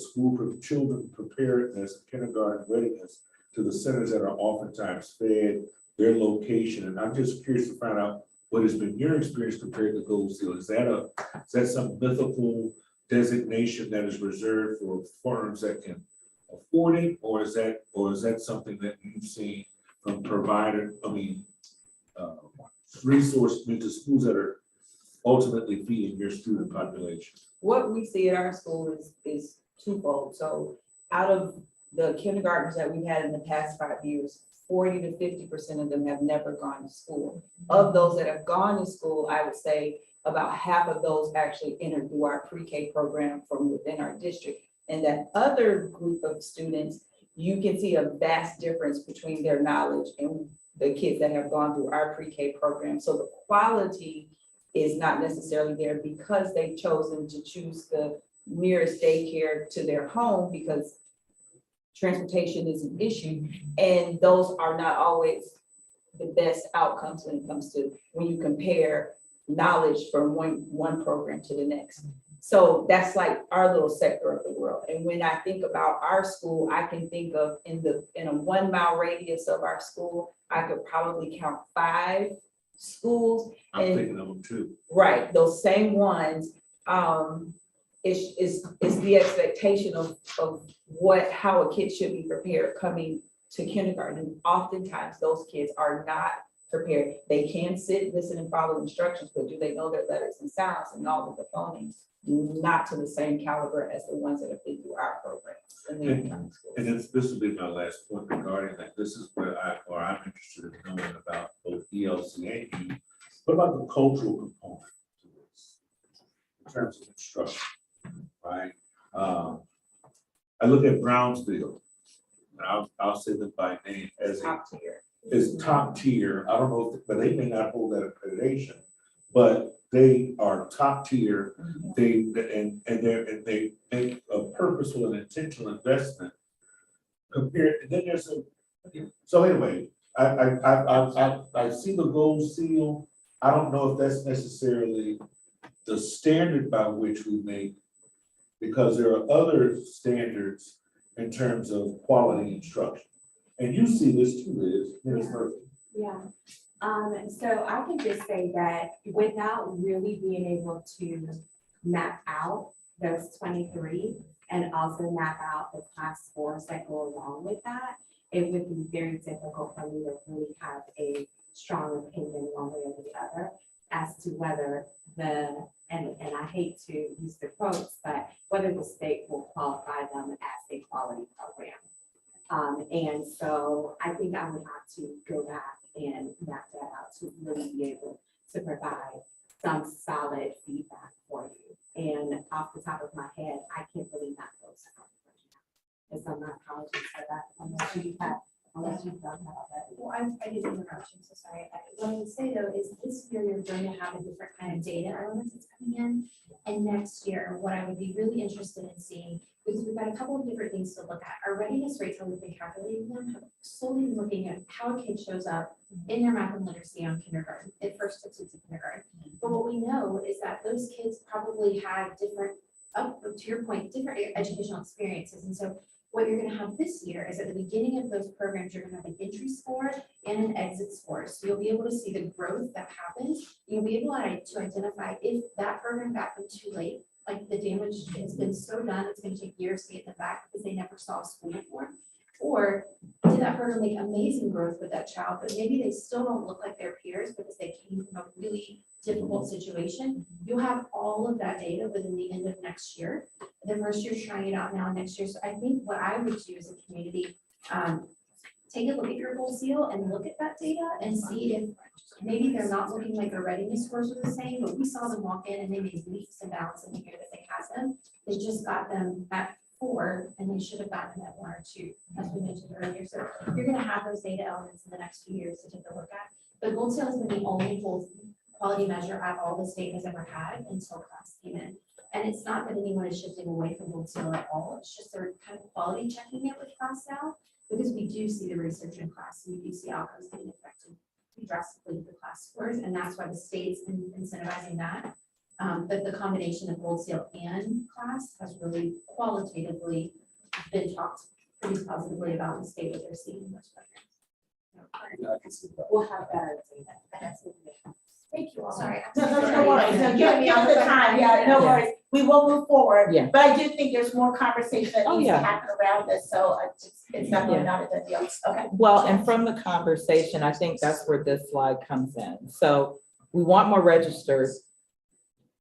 children preparedness, kindergarten readiness to the centers that are oftentimes fed, their location. And I'm just curious to find out what has been your experience compared to Gold Seal. Is that some mythical designation that is reserved for firms that can afford it? Or is that something that you've seen from resource into schools that are ultimately feeding your student population? What we see at our school is twofold. So out of the kindergartners that we've had in the past 5 years, 40 to 50% of them have never gone to school. Of those that have gone to school, I would say about half of those actually entered through our pre-K program from within our district. And that other group of students, you can see a vast difference between their knowledge and the kids that have gone through our pre-K program. So the quality is not necessarily there because they've chosen to choose the nearest daycare to their home, because transportation is an issue, and those are not always the best outcomes when it comes to when you compare knowledge from one program to the next. So that's like our little sector of the world. And when I think about our school, I can think of in a 1 mile radius of our school, I could probably count 5 schools. I'm thinking of them too. Right, those same ones. Is the expectation of how a kid should be prepared coming to kindergarten. And oftentimes those kids are not prepared. They can sit, listen, and follow instructions, but do they know their letters and sounds and all of the phonemes? Not to the same caliber as the ones that have been through our programs. And this will be my last point regarding that. This is where I'm interested in knowing about both ELC and you. What about the cultural component to this in terms of instruction, right? I look at Brownsville, and I'll say them by name as Top tier. is top tier. I don't know, but they may not hold that accreditation, but they are top tier. They make a purposeful and intentional investment compared. And then there's so anyway, I see the Gold Seal. I don't know if that's necessarily the standard by which we make, because there are other standards in terms of quality instruction. And you see this too, Liz. Ms. Murphy. Yeah, so I can just say that without really being able to map out those 23 and also map out the class scores that go along with that, it would be very difficult for me to really have a strong opinion one way or the other as to whether and I hate to use the quotes, but whether the state will qualify them as a quality program. And so I think I would have to go back and map that out to really be able to provide some solid feedback for you. And off the top of my head, I can't really map those out. And so my apologies for that, unless you've done that already. Well, I didn't interrupt you, so sorry. What I would say though is this year you're going to have a different kind of data elements that's coming in. And next year, what I would be really interested in seeing, because we've got a couple of different things to look at. Our readiness rates, how we've been calculating them, have solely been looking at how a kid shows up in their math and literacy on kindergarten, at first 6 weeks of kindergarten. But what we know is that those kids probably had different, up to your point, different educational experiences. And so what you're gonna have this year is at the beginning of those programs, you're gonna have an entry score and an exit score. So you'll be able to see the growth that happens. You'll be able to identify if that program got them too late, like the damage has been so done, it's gonna take years to get them back because they never saw school before. Or did that program make amazing growth with that child, but maybe they still don't look like their peers because they came from a really difficult situation. You'll have all of that data within the end of next year. The first year's trying it out now next year. So I think what I would do as a community, take a look at your goal seal and look at that data and see if maybe they're not looking like their readiness scores are the same, but we saw them walk in and they made leaps and bounds in the year that they had them. They just got them at 4 and they should have gotten them at 1 or 2, as we mentioned earlier. So you're gonna have those data elements in the next few years to take a look at. But gold seal has been the only full quality measure I've all the state has ever had until class came in. And it's not that anyone is shifting away from gold seal at all. It's just they're kind of quality checking it with class now, because we do see the research in class. We do see outcomes getting affected drastically with the class scores, and that's why the state's incentivizing that. But the combination of gold seal and class has really qualitatively been talked pretty positively about the state what they're seeing in those programs. We'll have better data. Thank you all. Sorry. No worries. No, give us the time. Yeah, no worries. We will move forward. Yeah. But I do think there's more conversation that Oh, needs to yeah. happen around this, so it's not going down a dead deal. Okay. Well, and from the conversation, I think that's where this slide comes in. So we want more registered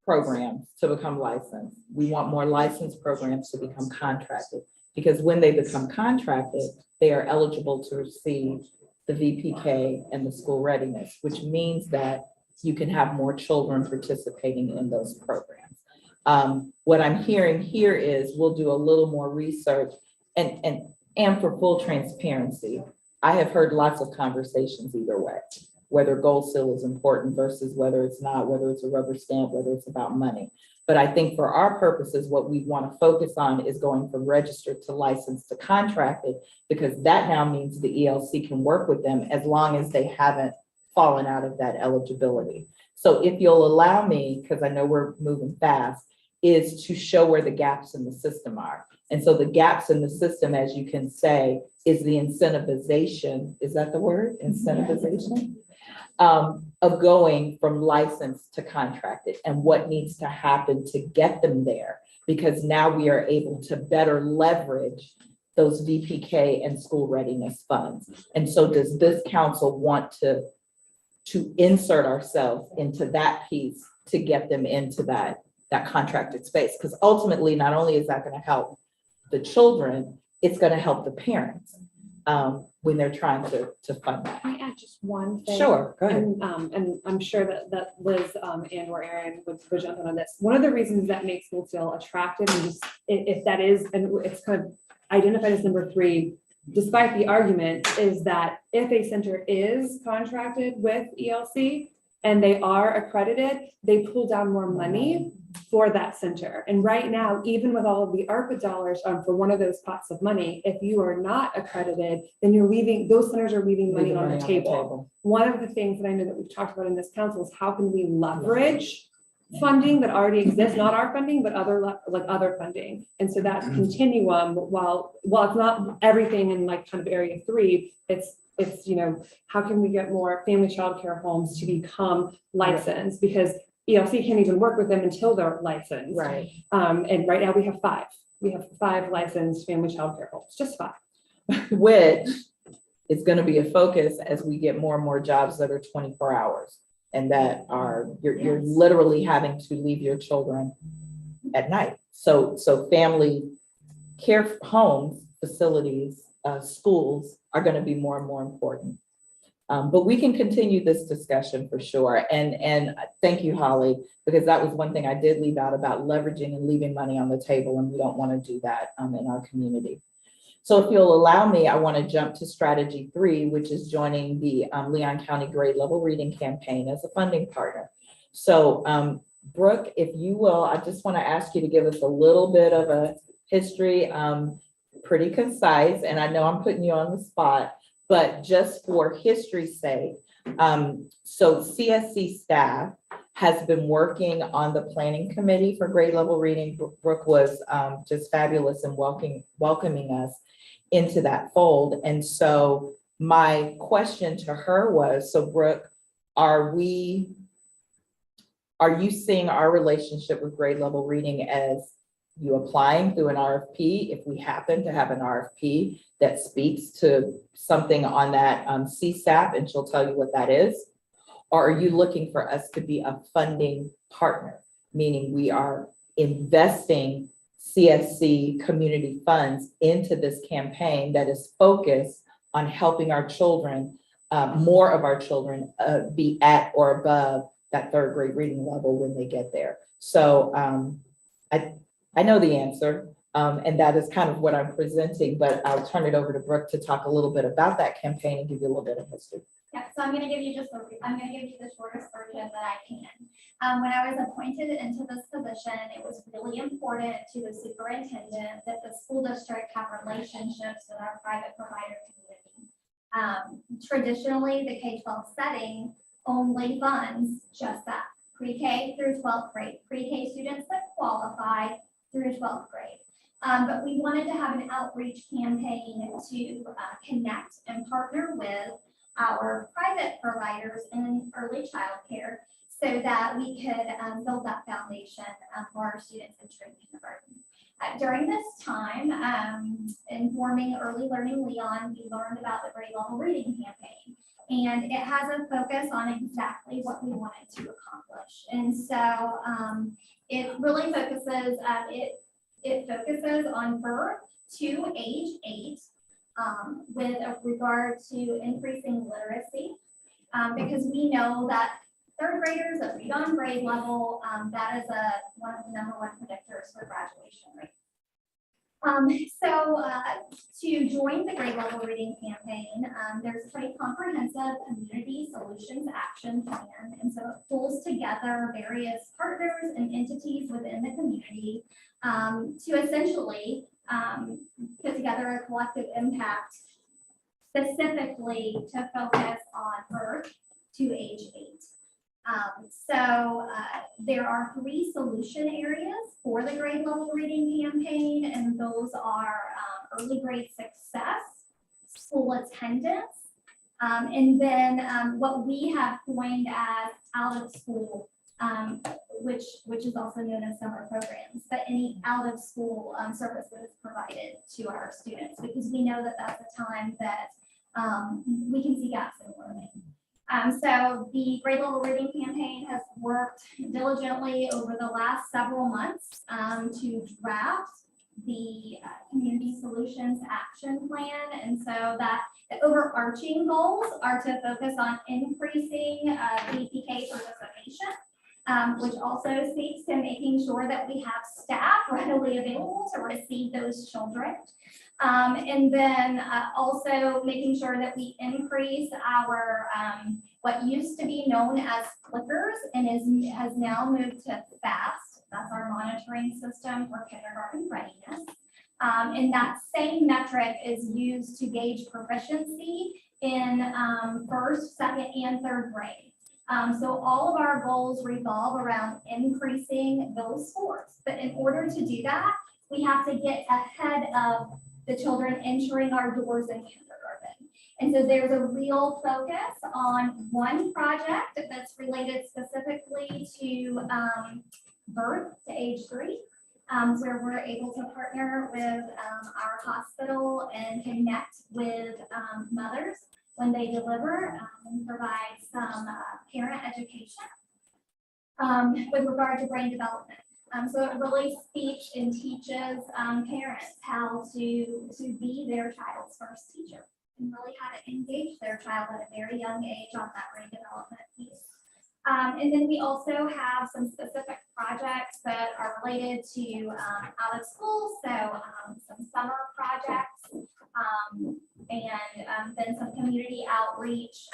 programs to become licensed. We want more licensed programs to become contracted, because when they become contracted, they are eligible to receive the VPK and the school readiness, which means that you can have more children participating in those programs. What I'm hearing here is we'll do a little more research and for full transparency, I have heard lots of conversations either way, whether gold seal is important versus whether it's not, whether it's a rubber stamp, whether it's about money. But I think for our purposes, what we want to focus on is going from registered to licensed to contracted, because that now means the ELC can work with them as long as they haven't fallen out of that eligibility. So if you'll allow me, because I know we're moving fast, is to show where the gaps in the system are. And so the gaps in the system, as you can say, is the incentivization, is that the word? Incentivization? Of going from licensed to contracted, and what needs to happen to get them there, because now we are able to better leverage those VPK and school readiness funds. And so does this council want to insert ourselves into that piece to get them into that contracted space? Because ultimately, not only is that going to help the children, it's going to help the parents when they're trying to fund that. Can I add just one thing? Sure, go ahead. And I'm sure that Liz and or Aaron would jump in on this. One of the reasons that makes gold seal attractive, and just if that is, and it's kind of identified as number 3, despite the argument, is that if a center is contracted with ELC and they are accredited, they pull down more money for that center. And right now, even with all of the ARPA dollars for one of those pots of money, if you are not accredited, then you're leaving, those centers are leaving money on the table. One of the things that I know that we've talked about in this council is how can we leverage funding that already exists, not our funding, but other funding. And so that continuum, while it's not everything in like kind of area 3, it's how can we get more family childcare homes to become licensed, because ELC can't even work with them until they're licensed. Right. And right now we have 5. We have 5 licensed family childcare homes, just 5. which is gonna be a focus as we get more and more jobs that are 24 hours. And that are, you're Yes. literally having to leave your children at night. So family care homes, facilities, schools are gonna be more and more important. But we can continue this discussion for sure. And thank you, Holly, because that was one thing I did leave out about leveraging and leaving money on the table, and we don't want to do that in our community. So if you'll allow me, I want to jump to strategy 3, which is joining the Leon County Grade Level Reading Campaign as a funding partner. So Brooke, if you will, I just want to ask you to give us a little bit of a history, pretty concise, and I know I'm putting you on the spot, but just for history's sake. So CSC staff has been working on the planning committee for grade level reading. Brooke was just fabulous in welcoming us into that fold. And so my question to her was, so Brooke, are you seeing our relationship with grade level reading as you applying through an RFP, if we happen to have an RFP that speaks to something on that CSAP, and she'll tell you what that is? Or are you looking for us to be a funding partner, meaning we are investing CSC community funds into this campaign that is focused on helping our children, more of our children be at or above that 3rd grade reading level when they get there? So I know the answer, and that is kind of what I'm presenting, but I'll turn it over to Brooke to talk a little bit about that campaign and give you a little bit of history. Yeah, so I'm gonna give you the shortest version that I can. When I was appointed into this position, it was really important to the superintendent that the school district have relationships with our private provider community. Traditionally, the K-12 setting only funds just that, pre-K through 12th grade, pre-K students that qualify through 12th grade. But we wanted to have an outreach campaign to connect and partner with our private providers in early childcare so that we could build that foundation for our students entering kindergarten. During this time, in forming Early Learning Leon, we learned about the grade level reading campaign. And it has a focus on exactly what we wanted to accomplish. And so it really focuses, it focuses on birth to age 8 with regard to increasing literacy, because we know that 3rd graders that read on grade level, that is one of the #1 predictors for graduation rate. To join the grade level reading campaign, there's a pretty comprehensive community solutions action plan. And so it pulls together various partners and entities within the community to essentially put together a collective impact specifically to focus on birth to age 8. There are 3 solution areas for the grade level reading campaign, and those are early grade success, school attendance, and then what we have coined as out of school, which is also known as summer programs, but any out of school services provided to our students, because we know that that's a time that we can see gaps in learning. So the grade level reading campaign has worked diligently over the last several months to draft the community solutions action plan. And so that the overarching goals are to focus on increasing VPK participation, which also speaks to making sure that we have staff readily available to receive those children. And then also making sure that we increase our what used to be known as clickers and has now moved to FAST. That's our monitoring system for kindergarten readiness. And that same metric is used to gauge proficiency in 1st, 2nd, and 3rd grade. So all of our goals revolve around increasing those scores. But in order to do that, we have to get ahead of the children entering our doors in kindergarten. And so there's a real focus on one project that's related specifically to birth to age 3. where we're able to partner with our hospital and connect with mothers when they deliver and provide some parent education with regard to brain development. So it really speaks and teaches parents how to be their child's first teacher and really how to engage their child at a very young age on that brain development piece. And then we also have some specific projects that are related to out of school, so some summer projects and then some community outreach,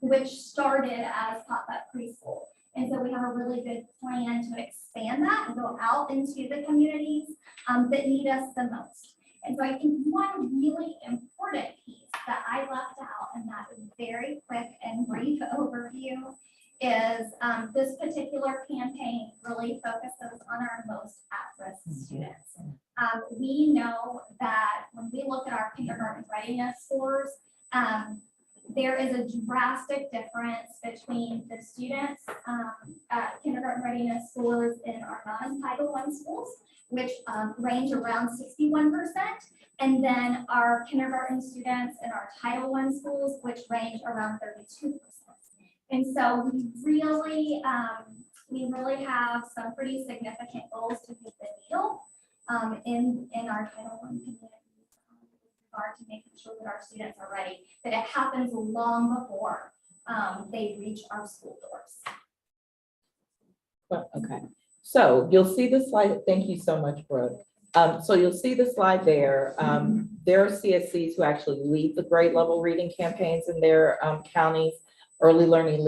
which started as pop-up preschool. And so we have a really good plan to expand that and go out into the communities that need us the most. And so I think one really important piece that I left out in that very quick and brief overview is this particular campaign really focuses on our most at-risk students. We know that when we look at our kindergarten readiness scores, there is a drastic difference between the students' kindergarten readiness scores in our non-Title I schools, which range around 61%, and then our kindergarten students in our Title I schools, which range around 32%. And so we really have some pretty significant goals to move the needle in our Title I community. To making sure that our students are ready, that it happens long before they reach our school doors. Okay, so you'll see the slide. Thank you so much, Brooke. So you'll see the slide there. There are CSCs who actually lead the grade level reading campaigns in their counties. Early Learning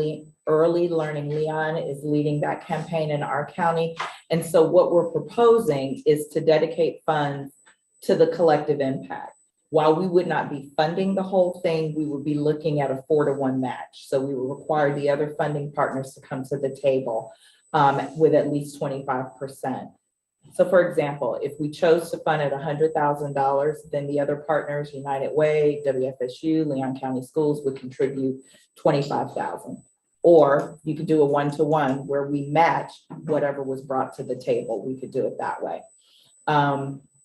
Leon is leading that campaign in our county. And so what we're proposing is to dedicate funds to the collective impact. While we would not be funding the whole thing, we would be looking at a 4-to-1 match. So we will require the other funding partners to come to the table with at least 25%. So for example, if we chose to fund at $100,000, then the other partners, United Way, WFSU, Leon County Schools would contribute $25,000. Or you could do a 1-to-1 where we match whatever was brought to the table. We could do it that way.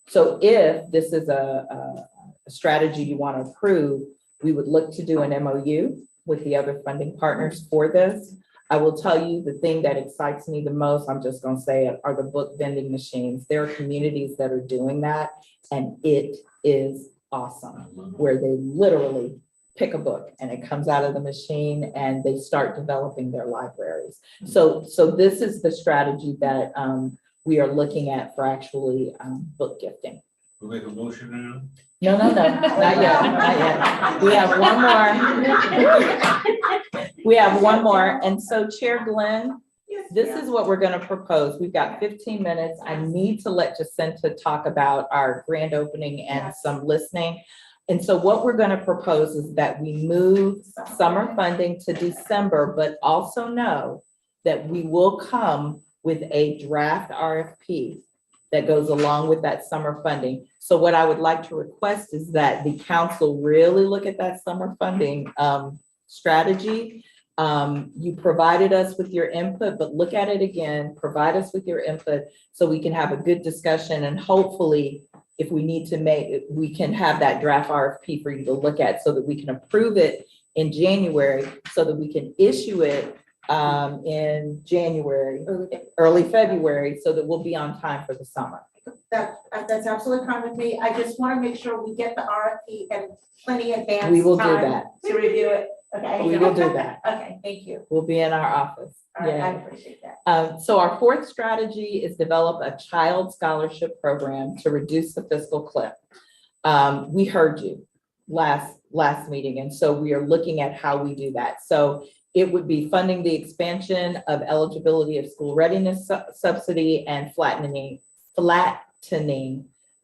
So if this is a strategy you want to approve, we would look to do an MOU with the other funding partners for this. I will tell you the thing that excites me the most, I'm just going to say it, are the book vending machines. There are communities that are doing that, and it is awesome, where they literally pick a book and it comes out of the machine and they start developing their libraries. So this is the strategy that we are looking at for actually book gifting. We make a motion now? No, not yet, not yet. We have one more. We have one more. And so Chair Glenn, this is what we're going to propose. We've got 15 minutes. I need to let Jacinta talk about our grand opening and some listening. And so what we're going to propose is that we move summer funding to December, but also know that we will come with a draft RFP that goes along with that summer funding. So what I would like to request is that the council really look at that summer funding strategy. You provided us with your input, but look at it again, provide us with your input so we can have a good discussion, and hopefully if we need to we can have that draft RFP for you to look at so that we can approve it in January so that we can issue it in January, early February, so that we'll be on time for the summer. That's absolutely fine with me. I just want to make sure we get the RFP and plenty advance. We will do time that. To review it. Okay. We will do that. Okay, thank you. We'll be in our office. All right, I Yeah. appreciate that. So our fourth strategy is develop a child scholarship program to reduce the fiscal cliff. We heard you last meeting, and so we are looking at how we do that. So it would be funding the expansion of eligibility of school readiness subsidy and flattening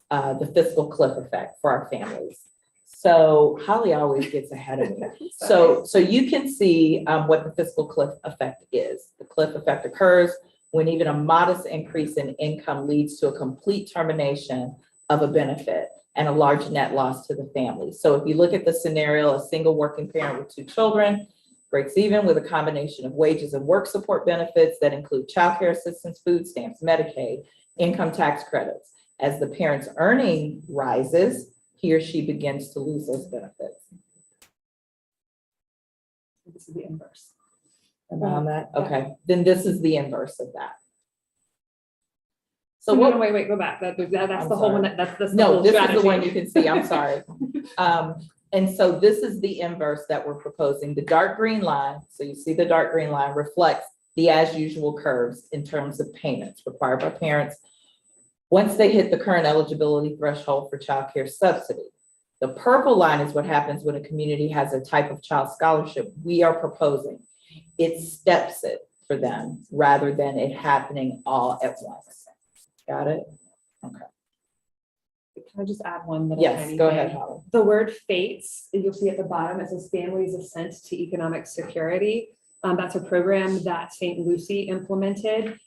the fiscal cliff effect for our families. So Holly always gets ahead of me. So you can see what the fiscal cliff effect is. The cliff effect occurs when even a modest increase in income leads to a complete termination of a benefit and a large net loss to the family. So if you look at the scenario, a single working parent with 2 children, breaks even with a combination of wages and work support benefits that include childcare assistance, food stamps, Medicaid, income tax credits. As the parent's earning rises, he or she begins to lose those benefits. This is the inverse. Around that, okay, then this is the inverse of that. So So no, what, wait, go back. That's I'm the whole one, sorry. that's the no, whole this is the one strategy. you can see, I'm sorry. And so this is the inverse that we're proposing. The dark green line, so you see the dark green line reflects the as usual curves in terms of payments required by parents once they hit the current eligibility threshold for child care subsidy. The purple line is what happens when a community has a type of child scholarship we are proposing. It steps it for them rather than it happening all at once. Got it? Okay. Can I just add one little Yes, tiny go thing? ahead, Holly. The word FATES, you'll see at the bottom, it says Families Ascent to Economic Security. That's a program that St. Lucie implemented.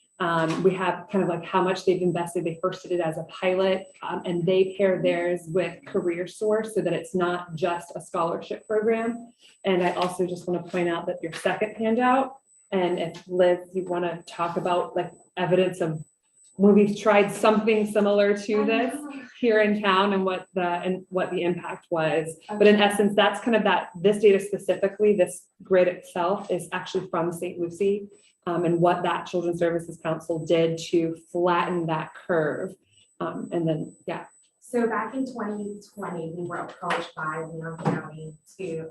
We have kind of like how much they've invested. They first did it as a pilot, and they pair theirs with Career Source so that it's not just a scholarship program. And I also just want to point out that your second handout, and if Liz, you want to talk about like evidence of when we've tried something similar to this here in town and what the impact was. But in essence, that's kind of this data specifically, this grid itself is actually from St. Lucie, and what that Children's Services Council did to flatten that curve. And then, yeah. So back in 2020, we were approached by Leon County to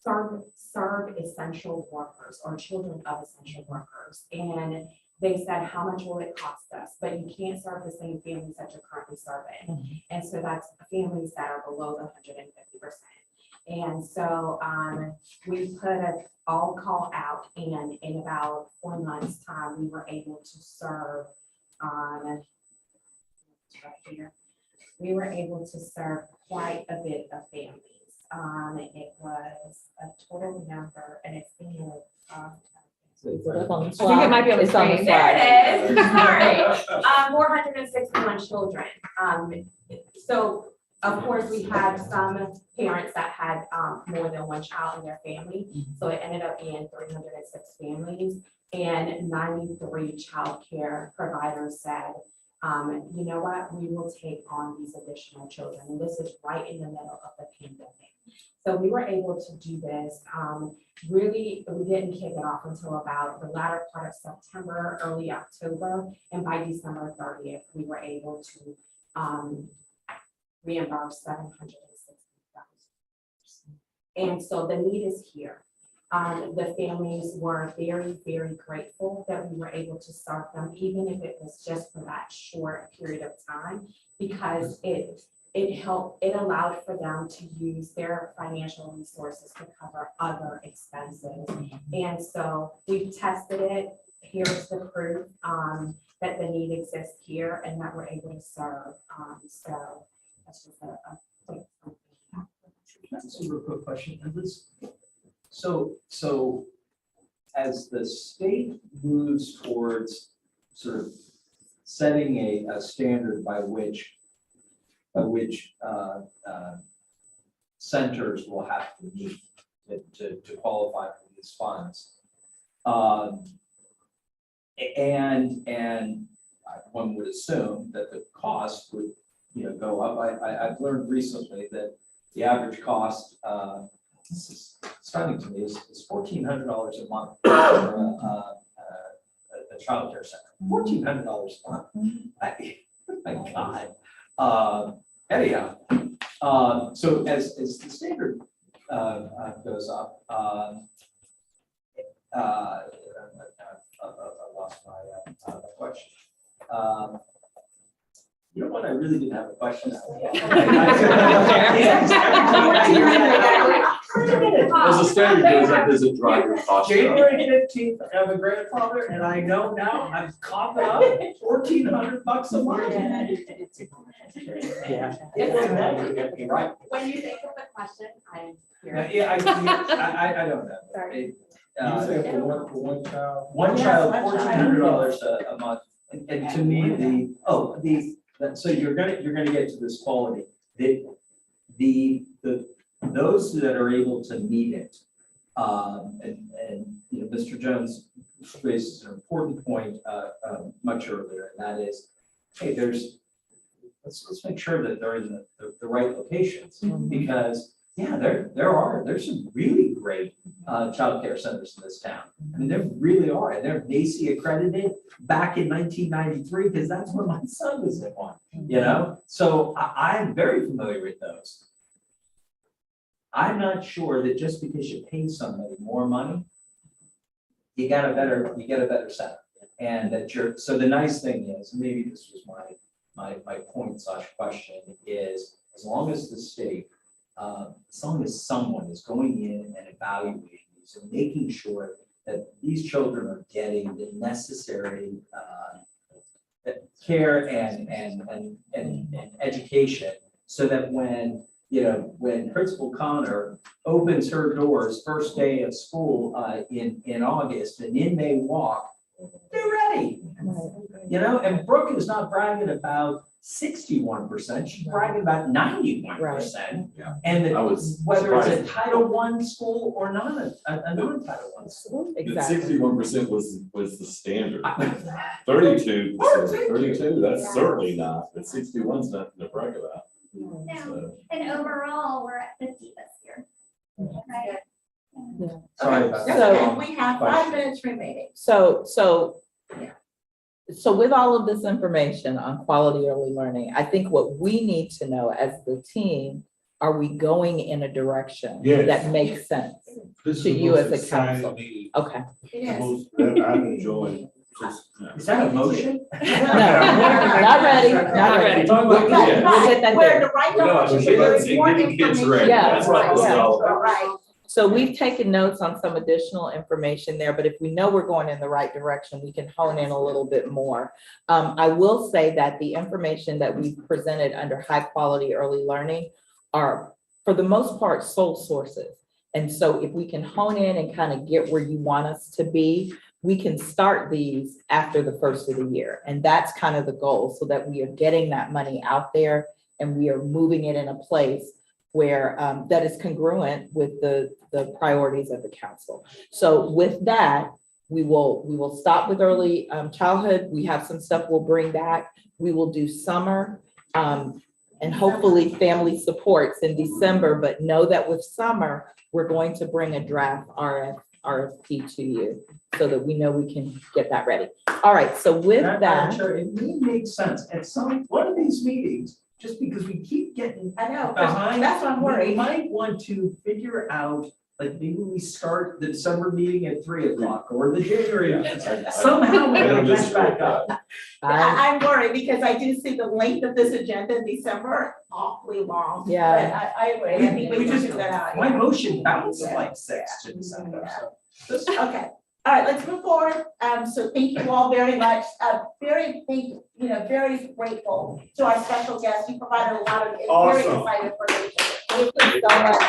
serve essential workers or children of essential workers. And they said, how much will it cost us? But you can't serve the same families that you're currently serving. And so that's families that are below the 150%. And so we put an all call out, and in about 4 months' time, we were able to serve we were able to serve quite a bit of families. It was a total number, and it's in So is it up on the I think it might be on the It's on the screen. there it is. Sorry. 461 children. So of course, we had some parents that had more than one child in their family. So it ended up being 306 families, and 93 childcare providers said, you know what, we will take on these additional children. And this is right in the middle of the pandemic. So we were able to do this. Really, we didn't kick it off until about the latter part of September, early October. And by December 30th, we were able to reimburse $760,000. And so the need is here. The families were very, very grateful that we were able to serve them, even if it was just for that short period of time, because it allowed for them to use their financial resources to cover other expenses. And so we've tested it. Here's the proof that the need exists here and that we're able to serve. So that's just a quick. That's a real quick question. So as the state moves towards sort of setting a standard by which centers will have to meet to qualify for these funds. And one would assume that the cost would, go up. I've learned recently that the average cost, this is stunning to me, is $1,400 a month for a childcare center. $1,400 a month. My God. Anyhow, so as the standard goes up, I lost my question. You know what? I really didn't have a question. As a standard goes up, does it drive your cost up? January 15th, I have a grandfather, and I know now I'm coughing up $1,400 a month. Yeah. Right. When you think of the question, I'm here. Yeah, I don't know. Sorry. You say for one child? One child, $1,400 a month, and to me, so you're gonna get to this quality. Those that are able to meet it You know, Mr. Jones raises an important point much earlier, and that is, hey, let's make sure that they're in the right locations, because yeah, there's some really great childcare centers in this town. I mean, there really are, and they're NACE accredited back in 1993, because that's when my son was in one, you know? So I'm very familiar with those. I'm not sure that just because you pay somebody more money, you get a better setup. And that so the nice thing is, maybe this was my point / question, is as long as the state, as long as someone is going in and evaluating these and making sure that these children are getting the necessary care and education, so that when, you know, when Principal Connor opens her doors first day of school in August, and in they walk, they're ready. You know, and Brooke is not bragging about 61%, she's bragging about 91%. Yeah. And I was whether it's a surprised. Title I school or not a non-Title I school. Exactly. 61% was the standard. 32, that's certainly not, but 61's nothing to brag about. Yeah. So, And overall, we're at 50 this year. Right? Sorry Okay, about that's So- okay. We have 5 Question. minutes remaining. So with all of this information on quality early learning, I think what we need to know as the team, are we going in a direction Yes. that makes sense? This is To the you most as a exciting council. meeting, Okay. It the is. most that I've enjoyed. Is that a motion? No, not ready, not ready. Talking about- But- Yeah. We'll get that We're in there. the right No, direction, she but there likes is it, more getting kids information. ready. Yeah. That's what this is all about. Right. So we've taken notes on some additional information there, but if we know we're going in the right direction, we can hone in a little bit more. I will say that the information that we've presented under high quality early learning are, for the most part, sole sources. And so if we can hone in and kind of get where you want us to be, we can start these after the first of the year. And that's kind of the goal, so that we are getting that money out there and we are moving it in a place where that is congruent with the priorities of the council. So with that, we will stop with early childhood. We have some stuff we'll bring back. We will do summer and hopefully family supports in December, but know that with summer, we're going to bring a draft RFP to you so that we know we can get that ready. All right, so with Madam that, Chair, it may make sense at one of these meetings, just because we keep getting I know, behind. that's what I'm We worried. might want to figure out, like, maybe we start the December meeting at 3:00 or the January. Somehow we I gotta don't catch disagree back with up. I'm worried because I do see the length of this agenda in December awfully long. Yeah. But I agree. I think we can figure that out. My yeah. motion bounced like 6 to December, so. Okay, all right, let's move forward. So thank you all very much. Very grateful to our special guest. You provided a lot of very Awesome. exciting information. thank you so much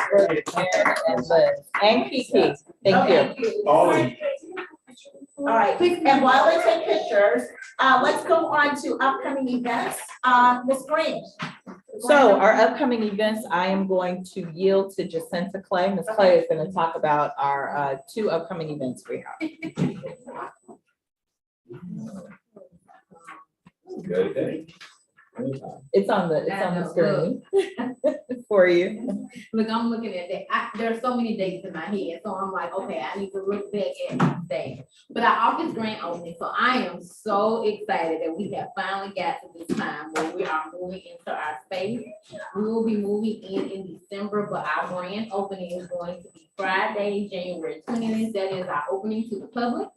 for Karen and Liz and Kiki. Thank you. All of you. All right, and while they take pictures, let's go on to upcoming events. Ms. Green. So our upcoming events, I am going to yield to Jacinta Clay. Ms. Clay is going to talk about our 2 upcoming events we have. Okay. It's on the screen for you. Look, I'm looking at that. There's so many dates in my head, so I'm like, okay, I need to look back at these dates. But our office grand opening, so I am so excited that we have finally got to this time where we are moving into our space. We will be moving in December, but our grand opening is going to be Friday, January 20th. That is our opening to the public.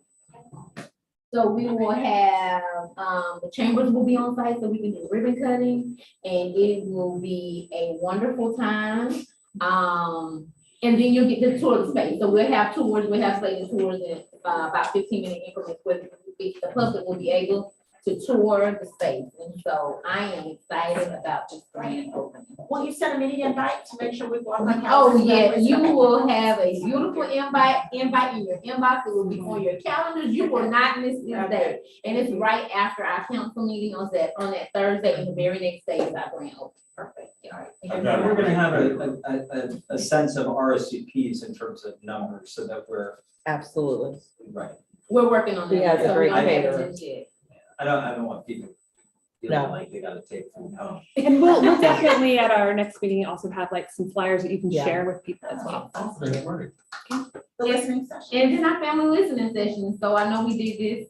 So we will have, the chambers will be on site so we can do ribbon cutting, and it will be a wonderful time. And then you'll get the tour of the space. So we'll have tours, we'll have space tours in about 15-minute increments where the public will be able to tour the space. And so I am excited about this grand opening. Will you send a meeting invite to make sure we block our Oh, calendars? yeah, you will have a beautiful invite in your inbox. It will be on your calendars. You will not miss this day. And it's right after our council meeting on that Thursday, and the very next day is our grand opening. Perfect. All right. I've got We're gonna have a sense of RSVPs in terms of numbers so that we're, Absolutely. right. We're working on that. He has a so we great don't have it caterer. just yet. I don't want people feeling No. like they gotta take food home. And we'll definitely at our next meeting also have like some flyers that you can Yeah. share with people as well. The listening session. And then our family listening session, so I know we did this,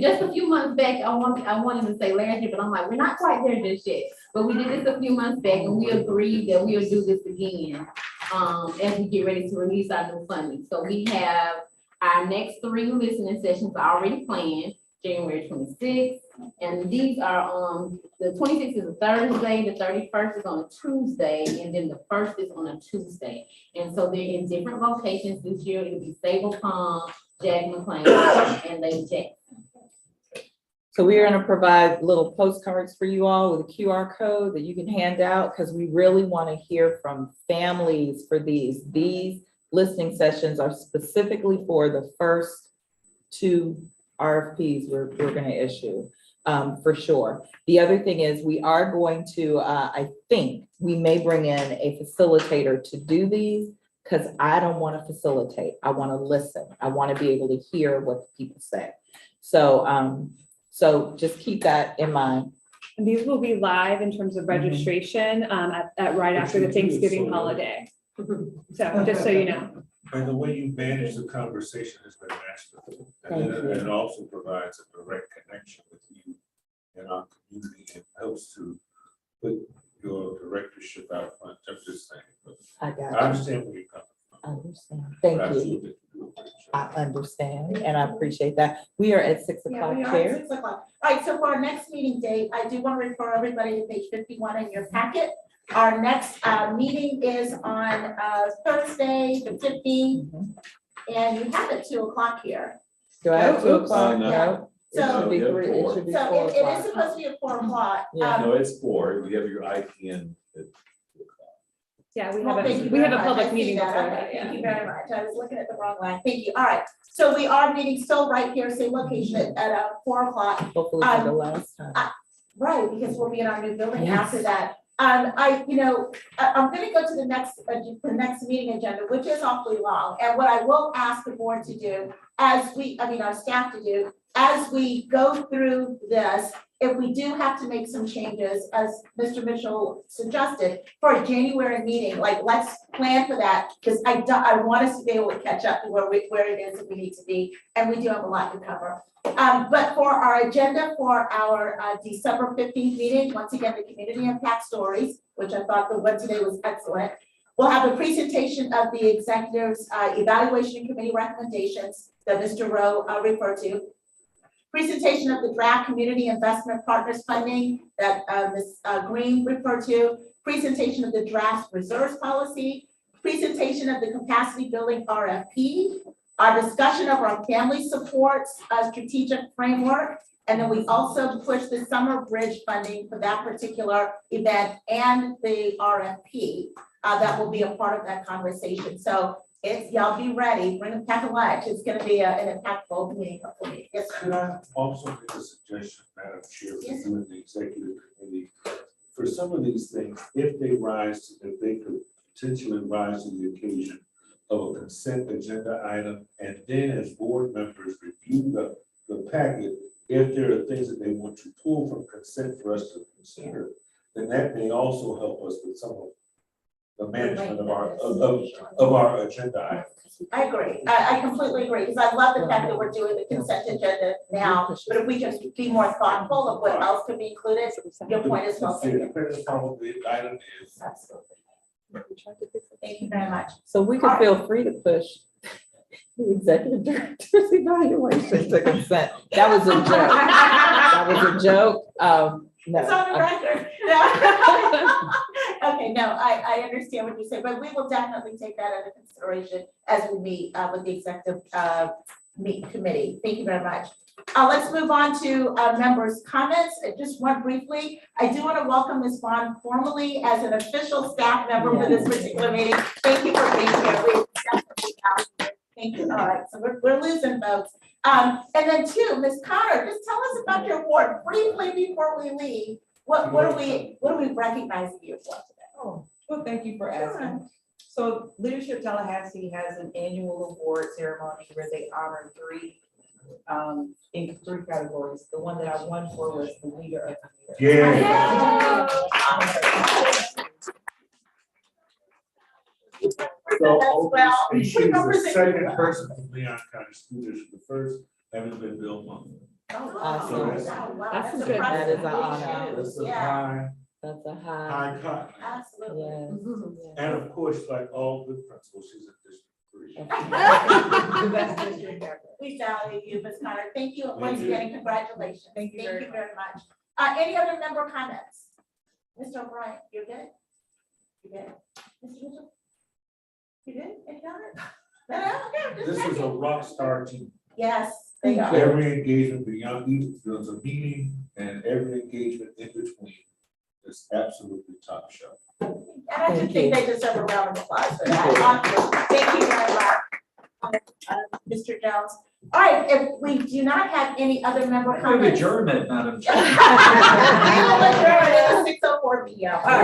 just a few months back, I wanted to say last year, but I'm like, we're not quite there just yet. But we did this a few months back and we agreed that we'll do this again, as we get ready to release our new funding. So we have our next 3 listening sessions already planned, January 26th. And these are, the 26th is a Thursday, the 31st is on a Tuesday, and then the 1st is on a Tuesday. And so they're in different locations this year. It'll be Sable Palm, Jack McLean, and Lake Jackson. So we are going to provide little postcards for you all with a QR code that you can hand out because we really want to hear from families for these. These listening sessions are specifically for the first 2 RFPs we're going to issue, for sure. The other thing is we are going to, I think we may bring in a facilitator to do these because I don't want to facilitate. I want to listen. I want to be able to hear what people say. So, so just keep that in mind. And these will be live in terms of registration at right after the Thanksgiving holiday. So just so you know. And the way you manage the conversation has been masterful. And it also provides a direct connection with you and our community and helps to put your directorship out front. I'm just saying. But I got I understand where you're coming from. I understand. Thank you. Absolutely. I understand and I appreciate that. We are at 6 Yeah, o'clock, we are at Chair. 6 o'clock. All right, so for our next meeting date, I do want to refer everybody to page 51 in your packet. Our next meeting is on Thursday, the 15th, and you have it 2 o'clock here. Do I have 2 oops. o'clock? No. No. It So- should be Yeah, 3, it should be 4 So it is o'clock. supposed to be at 4 o'clock. Yeah. No, it's 4. We have your IPN at 2 o'clock. Yeah, we Well, have thank a you we have very a much. public I see meeting that. before Okay, that, Thank yeah. you very much. I was looking at the wrong line. Thank you. All right. So we are meeting still right here, same location at 4 o'clock. Hopefully for the last time. Right, because we'll be in our new building Yes. after that. I'm gonna go to the next meeting agenda, which is awfully long. And what I will ask the board to do, our staff to do, as we go through this, if we do have to make some changes, as Mr. Mitchell suggested, for a January meeting, like, let's plan for that, because I want us to be able to catch up to where it is that we need to be, and we do have a lot to cover. But for our agenda for our December 15th meeting, once again, the community impact stories, which I thought the one today was excellent. We'll have a presentation of the executive's evaluation committee recommendations that Mr. Rowe referred to. Presentation of the draft community investment partners funding that Ms. Green referred to. Presentation of the draft reserves policy. Presentation of the capacity building RFP. Our discussion of our family supports strategic framework. And then we also push the summer bridge funding for that particular event and the RFP. That will be a part of that conversation. So y'all be ready, bring a pack of lunch. It's gonna be an impactful meeting, hopefully. Yes, sir. Could I also make a suggestion, Madam Chair, for Yes. you and the executive committee? For some of these things, if they could potentially rise to the occasion of a consent agenda item, and then as board members review the packet, if there are things that they want to pull from consent for us to consider, then that may also help us with some of the management of our agenda items. I agree. I completely agree, because I love the fact that we're doing the consent agenda now, but if we just be more thoughtful of what else could be included, your point is well taken. Depending upon what the item is. Absolutely. Thank you very much. So we can feel free to push the executive director's evaluation to consent. That was a joke. That was a joke. No. It's on the record. No. Okay, no, I understand what you're saying, but we will definitely take that into consideration as we meet with the executive committee. Thank you very much. Let's move on to members' comments. Just one briefly, I do want to welcome Ms. Vaughn formally as an official staff member for this particular meeting. Thank you for being here. We definitely value it. Thank you. All right, so we're losing folks. And then 2, Ms. Connor, just tell us about your award briefly before we leave. what are we recognizing you for today? Oh, well, thank you for asking. So Leadership Tallahassee has an annual award ceremony where they honor in three categories. The one that I won for was the leader of the year. Yeah. So, Well, and she's we the represent second you. person from Leon County School District, the first having been Bill Munger. Oh, Awesome. wow. That's That's good. That is an impressive. honor. That's a Yeah, That's a high, high cut. absolutely. yes. And of course, like all good principals, she's a District 3. The best district ever. We value you, Ms. Connor. Thank you once you. again, and congratulations. Thank you very very much. Any other member comments? Mr. O'Brien, you're good? You good? Mr. Mitchell? You good? Any comments? No, okay, just This is a checking. rock star team. Yes, they are. Every engagement beyond, there's a meeting and every engagement in between is absolutely top shelf. And I just think they deserve a round of applause for that. Honestly. Thank you very much, Mr. Jones. All right, if we do not have any other member Move comments. adjournment, Madam Chair. I will adjourn. It is 6:04 p.m. All right.